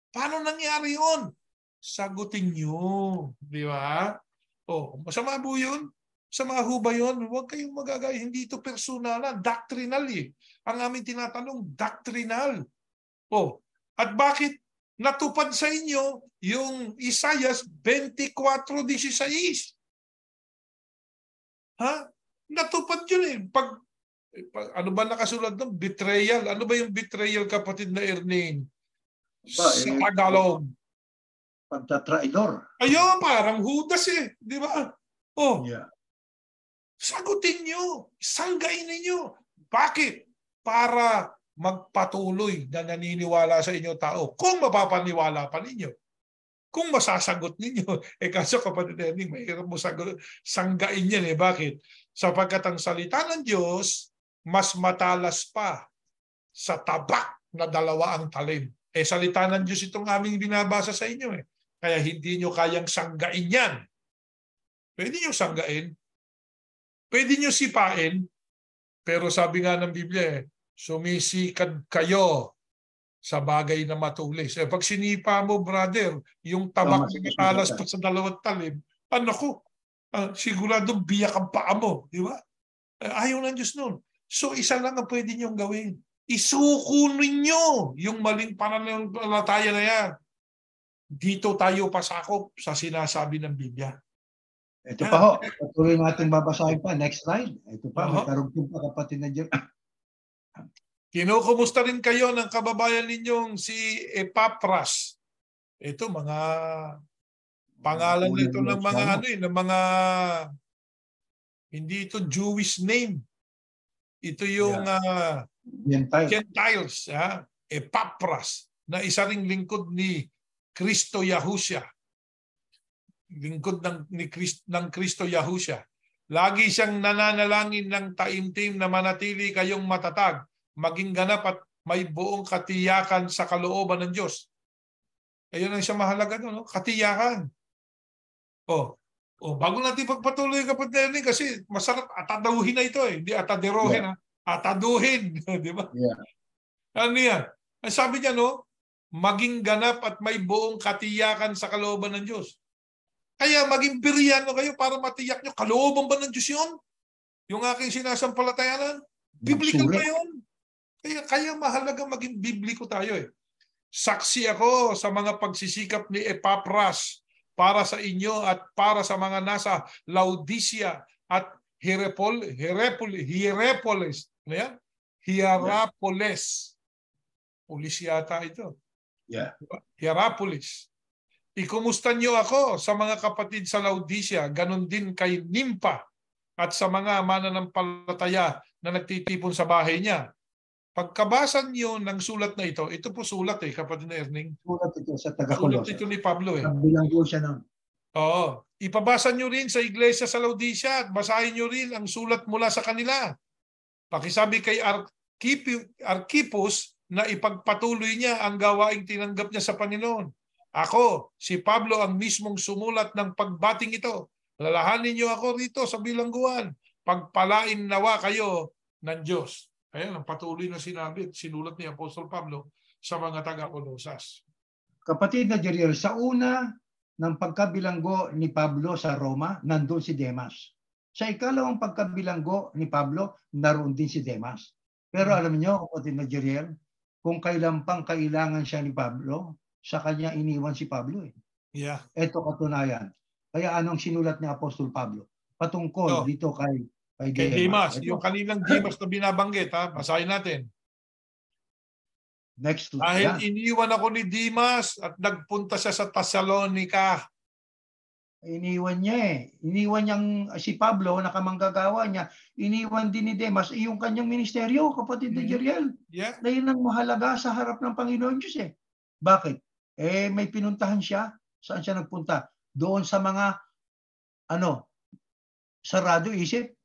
Paano nangyari yun? Sagutin nyo. Di ba? Masama po yun? Sama ho ba yun? Huwag kayong magagaya. Hindi ito personalan. Doctrinal eh. Ang aming tinatanong, doctrinal. At bakit natupad sa inyo yung Isaiah 24:16? Natupad yun eh. Ano ba nakasulat doon? Betrayal. Ano ba yung betrayal, kapatid na Erning? Sa Tagalog. Pagtatraidor. Ayun, parang Judas eh. Di ba? Yeah. Sagutin nyo. Sanggain ninyo. Bakit? Para magpatuloy na naniniwala sa inyo tao. Kung mapapaniwala pa ninyo. Kung masasagot ninyo. Kaso kapatid Erning, mahirap mo sanggain yan eh. Bakit? Sapagkat ang salita ng Diyos mas matalas pa sa tabak na 2 ang talim. Salita ng Diyos itong aming binabasa sa inyo eh. Kaya hindi nyo kayang sanggain yan. Pwede nyo sanggain. Pwede nyo sipain. Pero sabi nga ng Biblia sumisikad kayo sa bagay na matulis. Pag sinipa mo, brother, yung tabak na matalas pa sa 2 talim, siguradong biyak ang paa mo. Di ba? Ayaw ng Diyos nun. So isa lang ang pwede niyong gawin. Isuko ninyo yung maling pananampalataya na yan. Dito tayo pasakop sa sinasabi ng Biblia. Ito pa ho. Patuloy natin babasahin pa. Next slide. Ito pa. May karugtong pa, kapatid na Diyos. Kinukumusta rin kayo ng kababayan ninyong si Epapras. Ito, mga pangalan nito ng mga ng mga hindi ito Jewish name. Ito yung Gentiles, Epapras, na isa ring lingkod ni Kristo Yahusya. Lingkod ng Kristo Yahusya. Lagi siyang nananalangin ng taimtim na manatili kayong matatag, maging ganap at may buong katiyakan sa kalooban ng Diyos. Ayun ang siya mahalaga doon, katiyakan. Bago natin pagpatuloy, kapatid Erning, kasi masarap ataduhin na ito eh. Hindi ataderohin, ataduhin. Di ba? Yeah. Ano yan? Ang sabi niya, maging ganap at may buong katiyakan sa kalooban ng Diyos. Kaya maging biryano kayo para matiyak nyo, kalooban ba ng Diyos yun? Yung aking sinasampalatayanan? Biblical ba yun? Kaya mahalaga maging bibliko tayo eh. Saksi ako sa mga pagsisikap ni Epapras para sa inyo at para sa mga nasa Laodicea at Hierapolis. Ano yan? Hierapolis. Pulis yata ito. Yeah. Hierapolis. Ikumusta niyo ako sa mga kapatid sa Laodicea, ganun din kay Nimpa at sa mga mananampalataya na nagtitipon sa bahay niya. Pagkabasa niyo ng sulat na ito po sulat kapatid na Erning. Sulat ito sa taga-Colosas. Sulat ito ni Pablo Bilang po siya nun. Oo. Ipabasa niyo rin sa iglesia sa Laodicea at basahin niyo rin ang sulat mula sa kanila. Pakisabi kay Archipus na ipagpatuloy niya ang gawaing tinanggap niya sa Panginoon. Ako, si Pablo ang mismong sumulat ng pagbating ito. Lalahanin niyo ako rito sa bilangguan. Pagpalain nawa kayo ng Diyos. Ayan, ang patuloy na sinabi at sinulat ni Apostol Pablo sa mga taga-Colosas. Kapatid na Jeriel, sa una ng pagkabilanggo ni Pablo sa Roma, nandun si Demas. Sa ikalawang pagkabilanggo ni Pablo, naroon din si Demas. Pero alam niyo, kapatid na Jeriel, kung kailan pang kailangan siya ni Pablo, sa kanya iniwan si Pablo eh. Yeah. Ito katunayan. Kaya anong sinulat ni Apostol Pablo? Patungkol dito kay Demas. Ito. Yung kanilang Demas na binabanggit, ha? Basahin natin. Next slide. Dahil iniwan ako ni Demas at nagpunta siya sa Thessalonica. Iniwan niya eh. Iniwan niyang si Pablo, nakamanggagawa niya. Iniwan din ni Demas yung kanyang ministeryo, kapatid na Jeriel. Yeah. Na yun ang mahalaga sa harap ng Panginoon Diyos eh. Bakit? May pinuntahan siya. Saan siya nagpunta? Doon sa mga sarado isip.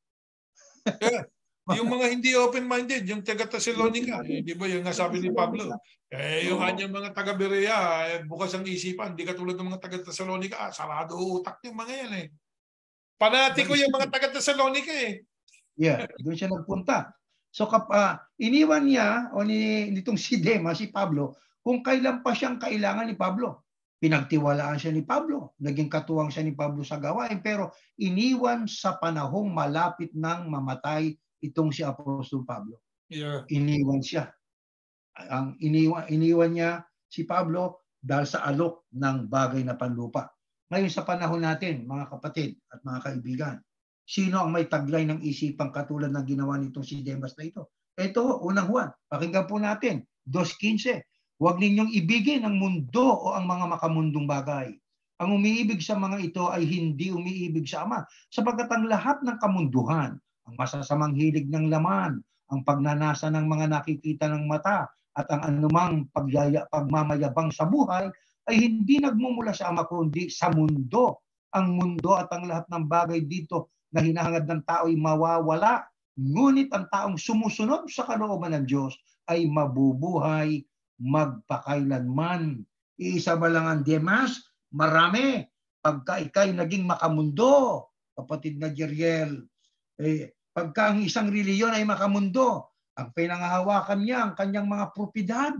Yeah. Yung mga hindi open-minded, yung taga-Thessalonica, di ba yung nasabi ni Pablo? Yung kanyang mga taga-Berea, bukas ang isipan, di katulad ng mga taga-Thessalonica, sarado utak yung mga yan eh. Panati ko yung mga taga-Thessalonica eh. Yeah, doon siya nagpunta. So iniwan niya o nitong si Demas, si Pablo, kung kailan pa siyang kailangan ni Pablo. Pinagtiwalaan siya ni Pablo, naging katuwang siya ni Pablo sa gawain, pero iniwan sa panahong malapit nang mamatay itong si Apostol Pablo. Yeah. Iniwan siya. Iniwan niya si Pablo dahil sa alok ng bagay na panlupa. Ngayon sa panahon natin, mga kapatid at mga kaibigan, sino ang may taglay ng isipang katulad ng ginawa nitong si Demas na ito? Ito, unang Juan. Pakinggan po natin. 2:15. Huwag ninyong ibigin ang mundo o ang mga makamundong bagay. Ang umiibig sa mga ito ay hindi umiibig sa Ama, sapagkat ang lahat ng kamunduhan, ang masasamang hilig ng laman, ang pagnanasa ng mga nakikita ng mata, at ang anumang pagmamayabang sa buhay ay hindi nagmumula sa Ama kundi sa mundo. Ang mundo at ang lahat ng bagay dito na hinahangad ng tao ay mawawala. Ngunit ang taong sumusunod sa kalooban ng Diyos ay mabubuhay magpakailanman. Iisa ba lang ang Demas? Marami. Pagka ikay naging makamundo, kapatid na Jeriel, pagka ang isang reliyon ay makamundo, ang pinangahawakan niya, ang kanyang mga propiedad,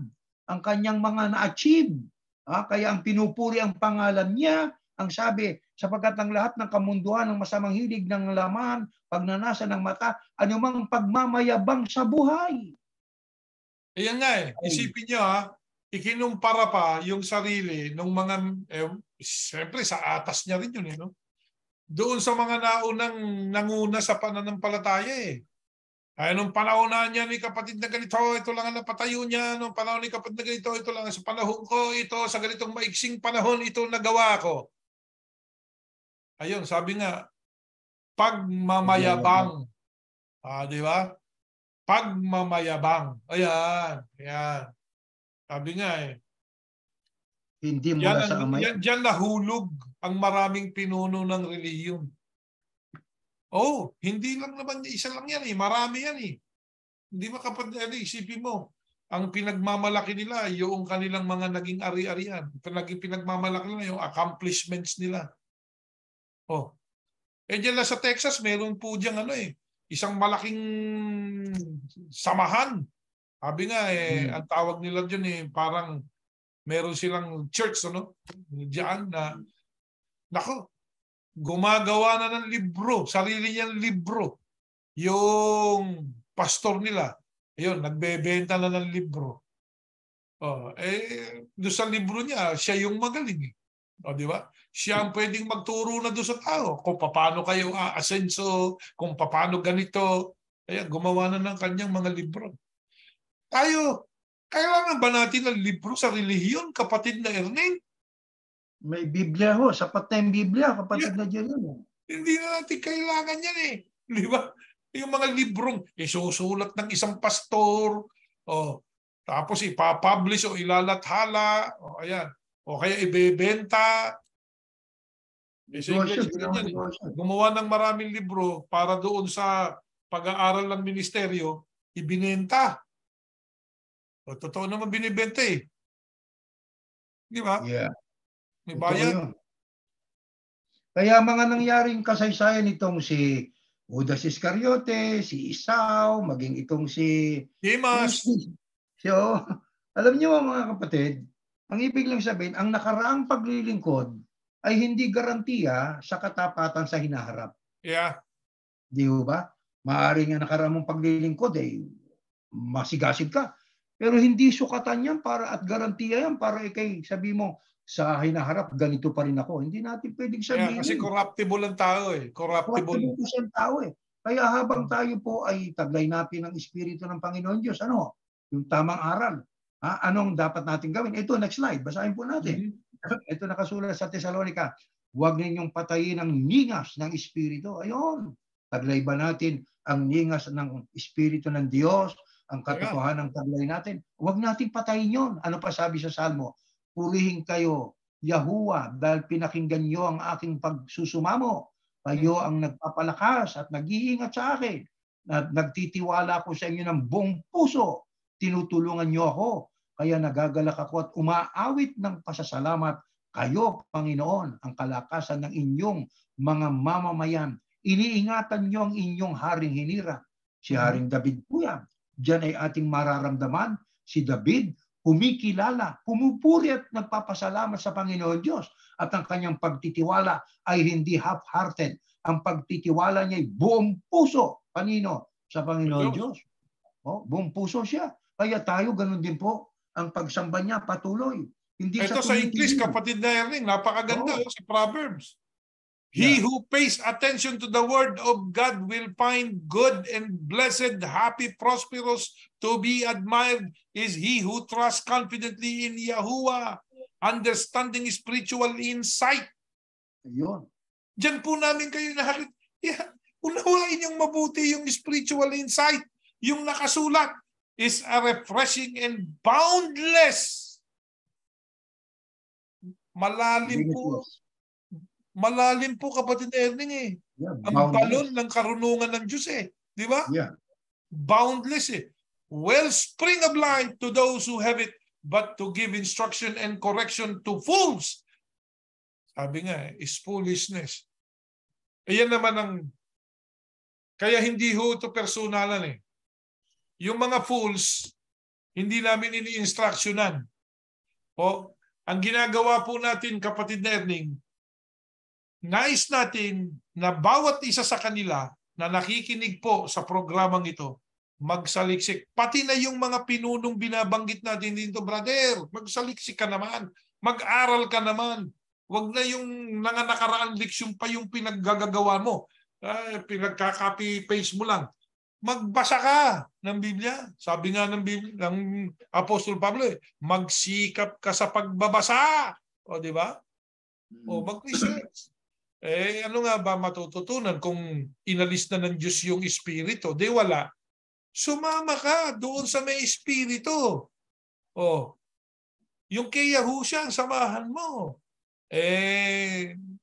ang kanyang mga na-achieve. Kaya ang pinupuri ang pangalan niya, ang sabi, sapagkat ang lahat ng kamunduhan ng masamang hilig ng laman, pagnanasa ng mata, anumang pagmamayabang sa buhay. Ayan nga eh. Isipin niyo ikinumpara pa yung sarili ng mga, siyempre sa atas niya rin yun no? Doon sa mga naunang nanguna sa pananampalataya eh. Ay, nung panahon na niya ni kapatid na ganito, ito lang ang napatayo niya. Nung panahon ni kapatid na ganito, ito lang sa panahon ko, ito sa ganitong maiksing panahon, ito nagawa ko. Ayun, sabi nga, pagmamayabang. Di ba? Pagmamayabang. Ayan. Sabi nga eh. Hindi mula sa Ama. Diyan nahulog ang maraming pinuno ng relihiyon. Hindi lang naman isa lang yan eh. Marami yan eh. Hindi ba kapatid, isipin mo, ang pinagmamalaki nila, yung kanilang mga naging ari-arian. Naging pinagmamalaki nila, yung accomplishments nila. Diyan lang sa Texas, meron po diyang isang malaking samahan. Sabi nga ang tawag nila dyan parang meron silang church, diyan na, gumagawa na ng libro, sarili niyang libro. Yung pastor nila, ayun, nagbebenta na ng libro. Doon sa libro niya, siya yung magaling. Di ba? Siya ang pwedeng magturo na doon sa tao kung paano kayo aasenso, kung paano ganito. Kaya gumawa na ng kanyang mga libro. Tayo, kailangan ba natin ng libro sa relihiyon, kapatid na Erneng? May Biblia sapat na yung Biblia, kapatid na Jeriel. Hindi na natin kailangan yan eh. Di ba? Yung mga librong isusulat ng isang pastor, tapos ipapublish o ilalathala, ayan. O kaya ibebenta. Gumawa ng maraming libro para doon sa pag-aaral ng ministeryo, ibinenta. Totoo naman binibenta eh. Di ba? Yeah. May bayad. Kaya mga nangyaring kasaysayan nitong si Judas Iscariote, si Esau, maging itong si Dimas. So, alam niyo mga kapatid, ang ibig lang sabihin, ang nakaraang paglilingkod ay hindi garantiya sa katapatan sa hinaharap. Yeah. Di ba? Maaaring ang nakaraang mong paglilingkod masigasig ka. Pero hindi sukatan yan para at garantiya yan para ikay sabi mo sa hinaharap ganito pa rin ako. Hindi natin pwedeng sabihin. Kasi corruptible ang tao eh. Corruptible. Po siyang tao eh. Kaya habang tayo po ay taglay natin ang Espiritu ng Panginoon Diyos, yung tamang aral. Anong dapat natin gawin? Ito, next slide. Basahin po natin. Ito nakasulat sa Thessalonica. Huwag ninyong patayin ang ningas ng Espiritu. Ayun. Taglay ba natin ang ningas ng Espiritu ng Diyos, ang katotohanan ng taglay natin? Huwag natin patayin yon. Ano pa sabi sa Salmo? Purihin kayo, Yahuwah, dahil pinakinggan nyo ang aking pagsusumamo. Kayo ang nagpapalakas at nag-iingat sa akin. At nagtitiwala ako sa inyo ng buong puso. Tinutulungan nyo ako. Kaya nagagalak ako at umaawit ng pasasalamat. Kayo, Panginoon, ang kalakasan ng inyong mga mamamayan. Iniingatan nyo ang inyong haring hinirang. Si Haring David po yan. Diyan ay ating mararamdaman si David kumikilala, pumupuri at nagpapasalamat sa Panginoon Diyos. At ang kanyang pagtitiwala ay hindi half-hearted. Ang pagtitiwala niya ay buong puso. Kanino? Sa Panginoon Diyos. Buong puso siya. Kaya tayo, ganun din po. Ang pagsamba niya patuloy. Hindi ito sa English, kapatid na Erling, napakaganda sa Proverbs. He who pays attention to the word of God will find good and blessed, happy, prosperous, to be admired is he who trusts confidently in Yahuwah, understanding spiritual insight. Ayun. Diyan po namin kayo nahalit. Unawain yung mabuti yung spiritual insight. Yung nakasulat is a refreshing and boundless. Malalim po kapatid Erling eh. Ang balon ng karunungan ng Diyos eh. Di ba? Boundless eh. Wellspring of life to those who have it, but to give instruction and correction to fools. Sabi nga is foolishness. Ayan naman ang kaya hindi ho ito personalan eh. Yung mga fools, hindi namin ini-instructionan. Ang ginagawa po natin kapatid na Erling, nais natin na bawat isa sa kanila na nakikinig po sa programang ito, magsaliksik. Pati na yung mga pinunong binabanggit natin dito, brother, magsaliksik ka naman. Mag-aral ka naman. Huwag na yung nakaraang leksyon pa yung pinaggagawa mo. Pinagka-copy-paste mo lang. Magbasa ka ng Biblia. Sabi nga ng Biblia, ng Apostol Pablo, magsikap ka sa pagbabasa. O, di ba? O, mag-research. Ano nga ba matututunan kung inalis na ng Diyos yung espiritu? Di wala. Sumama ka doon sa may espiritu. Yung kay Yahusha, samahan mo.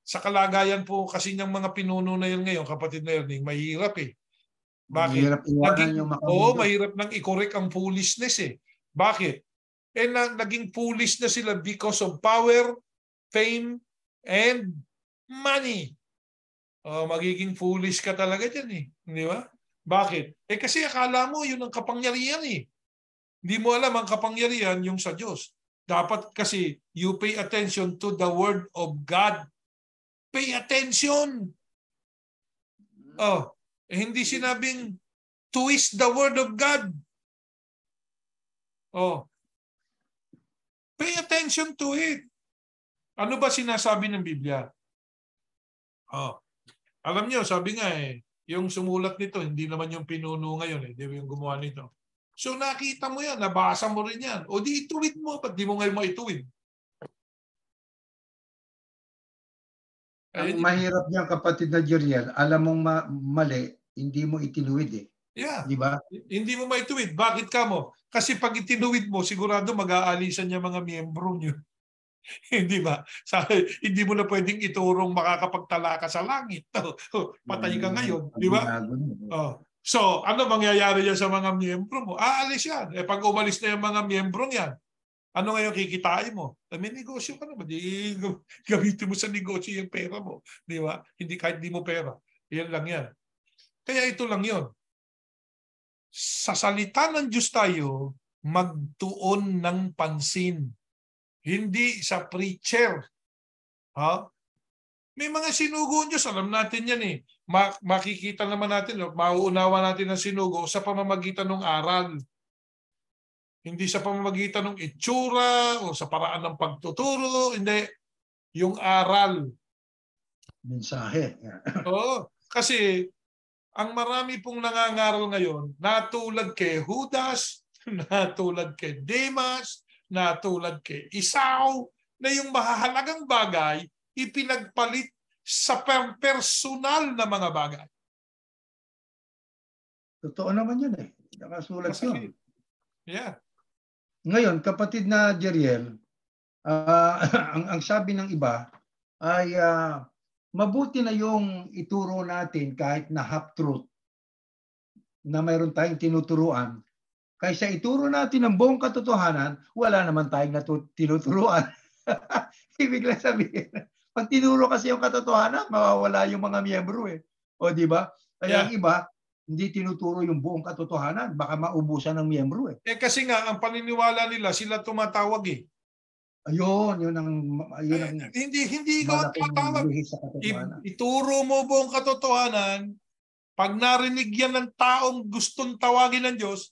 Sa kalagayan po kasi ng mga pinuno na yun ngayon, kapatid na Erling, mahirap eh. Bakit? Mahirap nang i-correct ang foolishness eh. Bakit? Naging foolish na sila because of power, fame, and money. Magiging foolish ka talaga dyan eh. Di ba? Bakit? Kasi akala mo yun ang kapangyarihan eh. Hindi mo alam ang kapangyarihan yung sa Diyos. Dapat kasi you pay attention to the word of God. Pay attention. Hindi sinabing twist the word of God. Pay attention to it. Ano ba sinasabi ng Biblia? Alam niyo, sabi nga yung sumulat nito, hindi naman yung pinuno ngayon di ba yung gumawa nito. So nakita mo yan, nabasa mo rin yan. O di ituwid mo, ba't di mo ngayon maituwid? Ang mahirap niyan kapatid na Jeriel, alam mong mali, hindi mo itinuwid eh. Yeah. Di ba? Hindi mo maituwid. Bakit ka mo? Kasi pag itinuwid mo, sigurado mag-aalisan niya mga miyembro niyo. Hindi ba? Hindi mo na pwedeng iturong makakapagtala ka sa langit. Patay ka ngayon. Di ba? So, ano mangyayari yan sa mga miyembro mo? Aalis yan. Pag umalis na yung mga miyembro yan, ano ngayon kikitain mo? May negosyo ka naman. Gamitin mo sa negosyo yung pera mo. Di ba? Hindi kahit di mo pera. Yan lang yan. Kaya ito lang yon. Sa salita ng Diyos tayo, magtuon ng pansin. Hindi sa preacher. Ha? May mga sinugo ang Diyos. Alam natin yan eh. Makikita naman natin, mauunawa natin ang sinugo sa pamamagitan ng aral. Hindi sa pamamagitan ng itsura o sa paraan ng pagtuturo. Hindi. Yung aral. Mensahe. Oo. Kasi ang marami pong nangangaral ngayon, natulad kay Judas, natulad kay Demas, natulad kay Esau, na yung mahahalagang bagay, ipinagpalit sa personal na mga bagay. Totoo naman yun eh. Nakasulat yun. Yeah. Ngayon, kapatid na Jeriel, ang sabi ng iba ay mabuti na yung ituro natin kahit na half-truth na mayroon tayong tinuturuan kaysa ituro natin ang buong katotohanan, wala naman tayong tinuturuan. Ibig lang sabihin, pag tinuro kasi yung katotohanan, mawawala yung mga miyembro eh. O di ba? Kaya ang iba, hindi tinuturo yung buong katotohanan, baka maubusan ng miyembro eh. Kasi nga, ang paniniwala nila, sila tumatawag eh. Ayun, yun ang hindi ikaw ang tatawag. Ituro mo buong katotohanan, pag narinig yan ng taong gustong tawagin ng Diyos,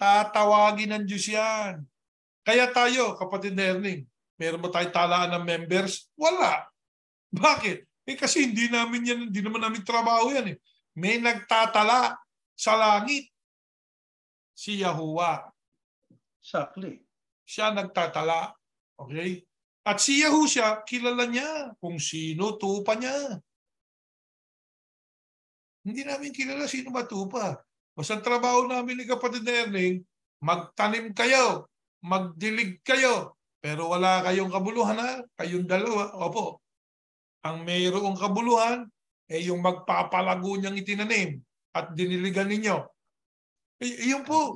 tatawagin ng Diyos yan. Kaya tayo, kapatid na Erning, meron ba tayo talaan ng members? Wala. Bakit? Kasi hindi naman namin trabaho yan eh. May nagtatala sa langit. Si Yahuwah. Exactly. Siya nagtatala. Okay? At si Yahushua, kilala niya kung sino tupa niya. Hindi namin kilala sino ba tupa. Basta ang trabaho namin ni kapatid na Erning, magtanim kayo, magdilig kayo, pero wala kayong kabuluhan ha, kayong dalawa. Opo. Ang mayroong kabuluhan ay yung magpapalago niyang itinanim at diniligan ninyo. Iyon po.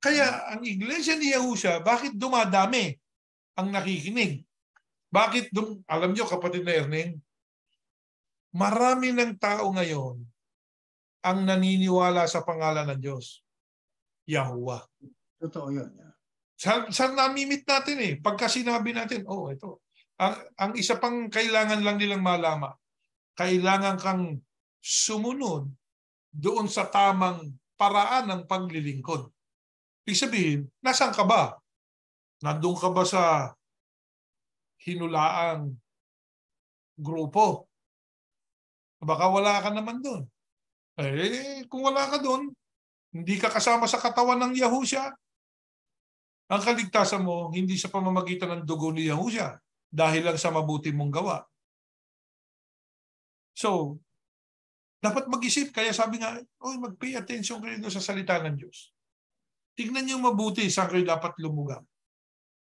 Kaya ang iglesia ni Yahushua, bakit dumadami ang nakikinig? Bakit alam niyo kapatid na Erning, marami ng tao ngayon ang naniniwala sa pangalan ng Diyos. Yahuwah. Totoo yun. Saan namimit natin eh? Pagka sinabi natin, ito. Ang isa pang kailangan lang nilang malaman, kailangan kang sumunod doon sa tamang paraan ng paglilingkod. Ibig sabihin, nasaan ka ba? Nandun ka ba sa hinulaang grupo? Baka wala ka naman doon. Kung wala ka doon, hindi ka kasama sa katawan ng Yahushua. Ang kaligtasan mo, hindi sa pamamagitan ng dugo ni Yahushua, dahil lang sa mabuti mong gawa. So, dapat mag-isip. Kaya sabi nga, mag-pay attention kayo sa salita ng Diyos. Tignan niyo mabuti saan kayo dapat lumugang.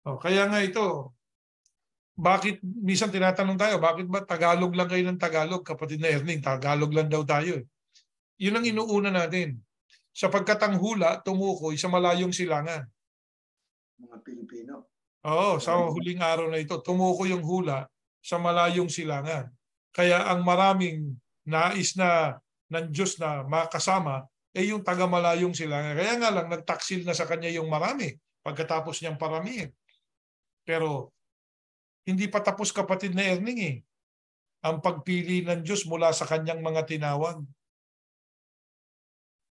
Kaya nga ito, bakit, minsan tinatanong tayo, bakit ba Tagalog lang kayo ng Tagalog? Kapatid na Erning, Tagalog lang daw tayo. Yun ang inuuna natin. Sapagkat ang hula, tumukoy sa malayong silangan. Mga Pilipino. Oo, sa huling araw na ito, tumukoy yung hula sa malayong silangan. Kaya ang maraming nais na ng Diyos na makasama ay yung taga-malayong silangan. Kaya nga lang, nagtaksil na sa kanya yung marami pagkatapos niyang paramihin. Pero hindi pa tapos kapatid na Erning eh. Ang pagpili ng Diyos mula sa kanyang mga tinawag.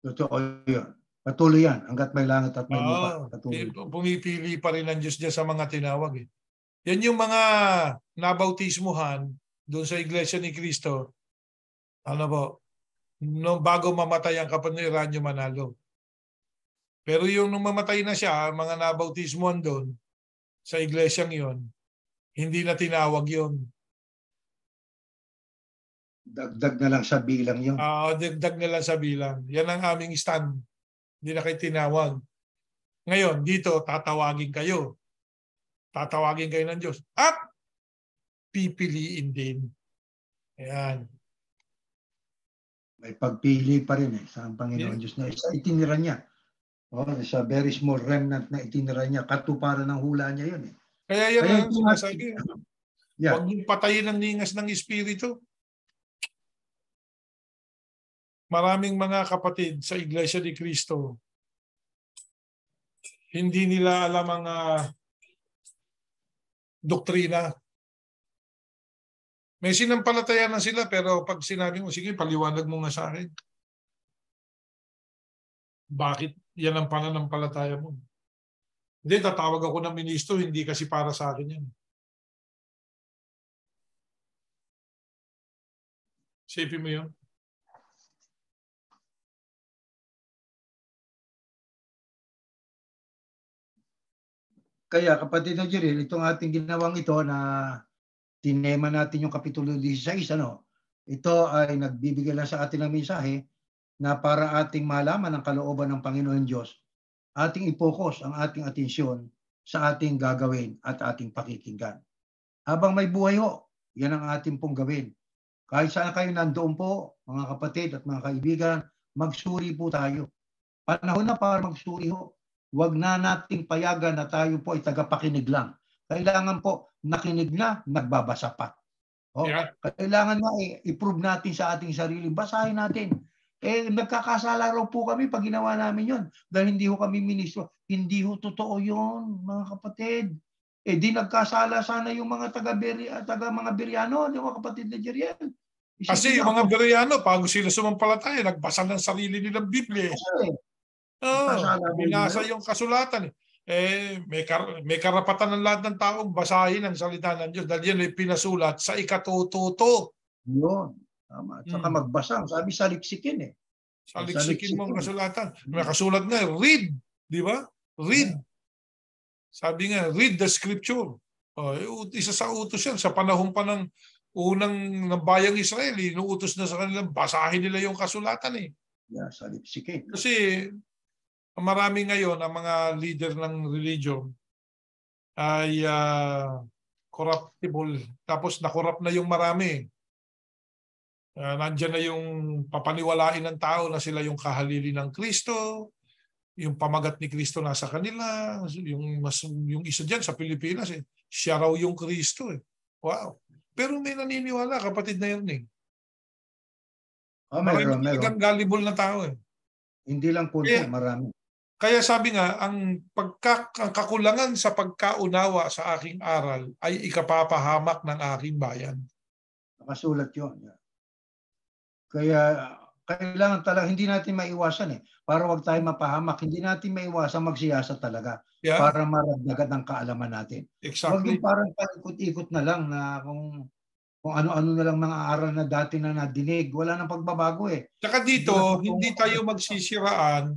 Totoo yun. Patuloy yan hanggat may langit at may lupa. Pumipili pa rin ang Diyos dyan sa mga tinawag eh. Yan yung mga nabautismuhan doon sa Iglesia ni Cristo. Ano po? Bago mamatay ang kapatid ni Ranyo Manalo. Pero yung nung mamatay na siya, mga nabautismuhan doon sa iglesyang yon, hindi na tinawag yon. Dagdag na lang sa bilang yun. Dagdag na lang sa bilang. Yan ang aming stand. Hindi na kayo tinawag. Ngayon, dito, tatawagin kayo. Tatawagin kayo ng Diyos. At pipiliin din. Ayan. May pagpili pa rin sa Panginoon Diyos na isa itinira niya. Sa very small remnant na itinira niya. Katuparan ng hula niya yun. Kaya yan ang sinasabi. Huwag yung patayin ng ningas ng Espiritu. maraming mga kapatid sa Iglesia ni Cristo, hindi nila alam ang doktrina. May sinampalataya na sila pero pag sinabi mo, sige, paliwanag mo nga sa akin. Bakit yan ang pananampalataya mo? Hindi, tatawag ako ng ministro, hindi kasi para sa akin yan. Sipin mo yun. Kaya kapatid na Jerry, itong ating ginawang ito na tinema natin yung Kapitulo 16, ano? Ito ay nagbibigay lang sa atin ng mensahe na para ating malaman ang kalooban ng Panginoon Diyos, ating i-focus ang ating atensyon sa ating gagawin at ating pakikinggan. Habang may buhay ho, yan ang ating pong gawin. Kahit saan kayo nandoon po, mga kapatid at mga kaibigan, magsuri po tayo. Panahon na para magsuri ho. Huwag na nating payagan na tayo po ay tagapakinig lang. Kailangan po nakinig na, nagbabasa pa. Yeah. Kailangan na i-prove natin sa ating sarili. Basahin natin. Nagkakasala raw po kami pag ginawa namin yon. Dahil hindi ho kami ministro. Hindi ho totoo yon, mga kapatid. Di nagkasala sana yung mga taga mga Bereano, yung mga kapatid na Jeriel. Kasi yung mga Bereano, bago sila sumampalataya, nagbasa ng sarili nilang Biblia. Binasa yung kasulatan. May karapatan ng lahat ng taong basahin ang salita ng Diyos dahil yan ay pinasulat sa ikatututo. Yun. Tama. At saka magbasa. Sabi saliksikin Saliksikin mo ang kasulatan. May kasulat nga, read. Di ba? Read. Yeah. Sabi nga, read the scripture. Isa sa utos yan. Sa panahon pa ng unang ng bayang Israel, inuutos na sa kanilang basahin nila yung kasulatan eh. Yeah, saliksikin. Kasi marami ngayon ang mga leader ng religion ay corruptible. Tapos na-corrupt na yung marami. Nandiyan na yung papaniwalain ng tao na sila yung kahalili ng Kristo, yung pamagat ni Kristo nasa kanila, yung isa dyan sa Pilipinas, siya raw yung Kristo. Wow. Pero may naniniwala, kapatid na yun eh. Marami talagang gullible na tao eh. Hindi lang po, marami. Kaya sabi nga, ang kakulangan sa pagkaunawa sa aking aral ay ikapapahamak ng aking bayan. Nakasulat yun. Kaya kailangan talaga, hindi natin maiwasan para wag tayo mapahamak, hindi natin maiwasan magsiyasat talaga para maragdagan ang kaalaman natin. Exactly. Wag yung parang paikot-ikot na lang na kung ano-ano na lang mga aral na dati na nadinig, wala nang pagbabago Saka dito, hindi tayo magsisiraan.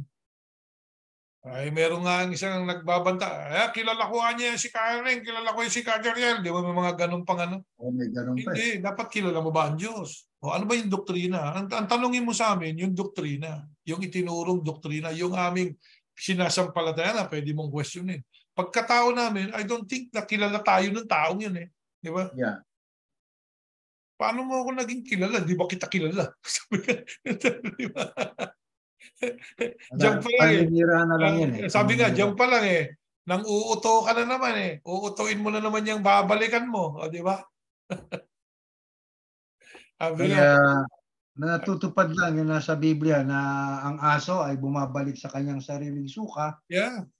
Ay, meron nga isang nagbabanta. Kilala ko niya si Karen, kilala ko si Kajariel. Di ba may mga ganun pang ano? May ganun pa. Hindi, dapat kilala mo ba ang Diyos? Ano ba yung doktrina? Ang tanongin mo sa amin, yung doktrina. Yung itinurong doktrina. Yung aming sinasampalataya na pwede mong questionin. Pagkatao namin, I don't think na kilala tayo ng taong yun Di ba? Yeah. Paano mo ako naging kilala? Di ba kita kilala? Di ba? Diyan pa lang sabi nga, diyan pa lang nang uuto ka na naman uutuin mo na naman yung babalikan mo. Di ba? Kaya natutupad lang yung nasa Biblia na ang aso ay bumabalik sa kanyang sariling suka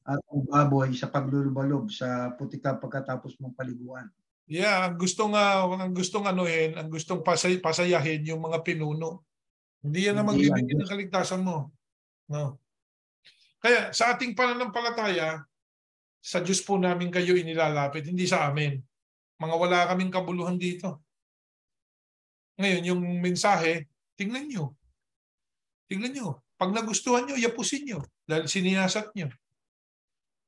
at ang baboy sa paglulubalob sa putika pagkatapos mong paliguan. Yeah, ang gustong anuhin, ang gustong pasayahin yung mga pinuno. Hindi yan na magbibigay ng kaligtasan mo. No. Kaya sa ating pananampalataya, sa Diyos po namin kayo inilalapit, hindi sa amin. Mga wala kaming kabuluhan dito. Ngayon, yung mensahe, tingnan nyo. Tingnan nyo. Pag nagustuhan nyo, yapusin nyo. Dahil sininasat nyo.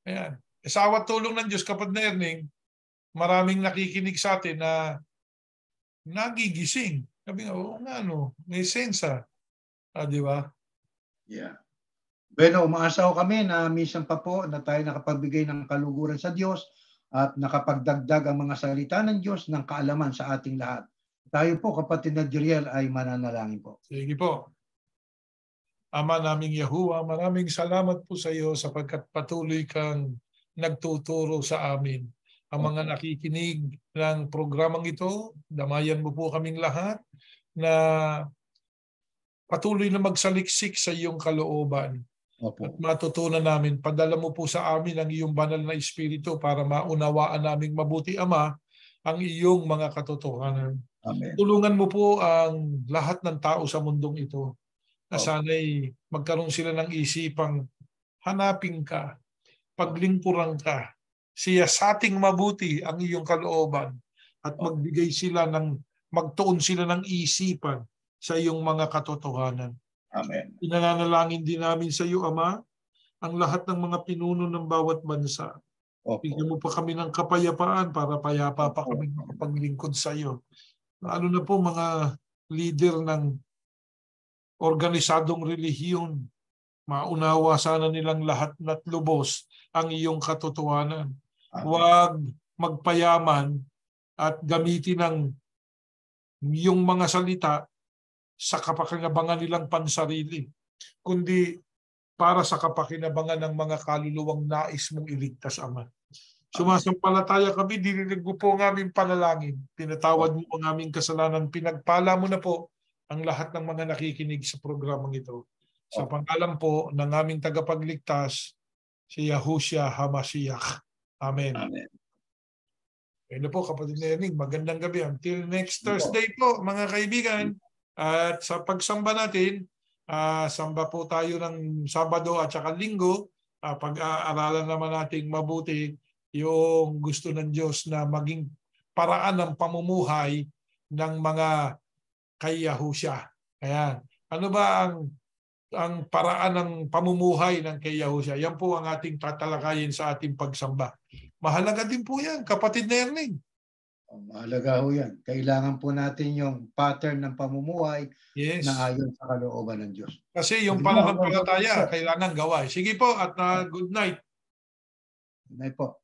Ayan. Sa awat tulong ng Diyos, kapag na Erning, maraming nakikinig sa atin na nagigising. Sabi nga, may sensa. Di ba? Yeah. Bueno, umaasa ko kami na minsan pa po na tayo nakapagbigay ng kaluguran sa Diyos at nakapagdagdag ang mga salita ng Diyos ng kaalaman sa ating lahat. Tayo po, kapatid na Jeriel, ay mananalangin po. Sige po. Ama naming Yahuwah, maraming salamat po sa iyo sapagkat patuloy kang nagtuturo sa amin. Ang mga nakikinig ng programang ito, damayan mo po kaming lahat na patuloy na magsaliksik sa iyong kalooban. Opo. At matutunan namin, padala mo po sa amin ang iyong banal na Espiritu para maunawaan naming mabuti, Ama, ang iyong mga katotohanan. Amen. Tulungan mo po ang lahat ng tao sa mundong ito na Opo. sana'y magkaroon sila ng isipang hanapin ka, paglingkuran ka, siyasating mabuti ang iyong kalooban at magbigay sila magtuon sila ng isipan sa iyong mga katotohanan. Amen. Inananalangin din namin sa iyo, Ama, ang lahat ng mga pinuno ng bawat bansa. Opo. Bigyan mo pa kami ng kapayapaan para payapa pa kami makapaglingkod sa iyo. Ano na po mga leader ng organisadong relihiyon, maunawa sana nilang lahat na't lubos ang iyong katotohanan. Huwag magpayaman at gamitin ng iyong mga salita sa kapakinabangan nilang pansarili, kundi para sa kapakinabangan ng mga kaluluwang nais mong iligtas, Ama. Sumasampalataya kami, dininig mo po ang aming panalangin. Pinatawad mo ang aming kasalanan. Pinagpala mo na po ang lahat ng mga nakikinig sa programang ito. Sa pangalan po ng aming tagapagligtas, si Yahushua HaMashiach. Amen. Amen. Ayun po, kapatid na Erning, magandang gabi. Until next Thursday po, mga kaibigan. At sa pagsamba natin, samba po tayo ng Sabado at saka Linggo. Pag-aaralan naman natin mabuti yung gusto ng Diyos na maging paraan ng pamumuhay ng mga kay Yahushua. Ayan. Ano ba ang paraan ng pamumuhay ng kay Yahushua? Yan po ang ating tatalakayin sa ating pagsamba. Mahalaga din po yan, kapatid na Erning. Mahalaga ho yan. Kailangan po natin yung pattern ng pamumuhay na ayon sa kalooban ng Diyos. Kasi yung pananampalataya, kailangan gawa. Sige po at good night. Good night po.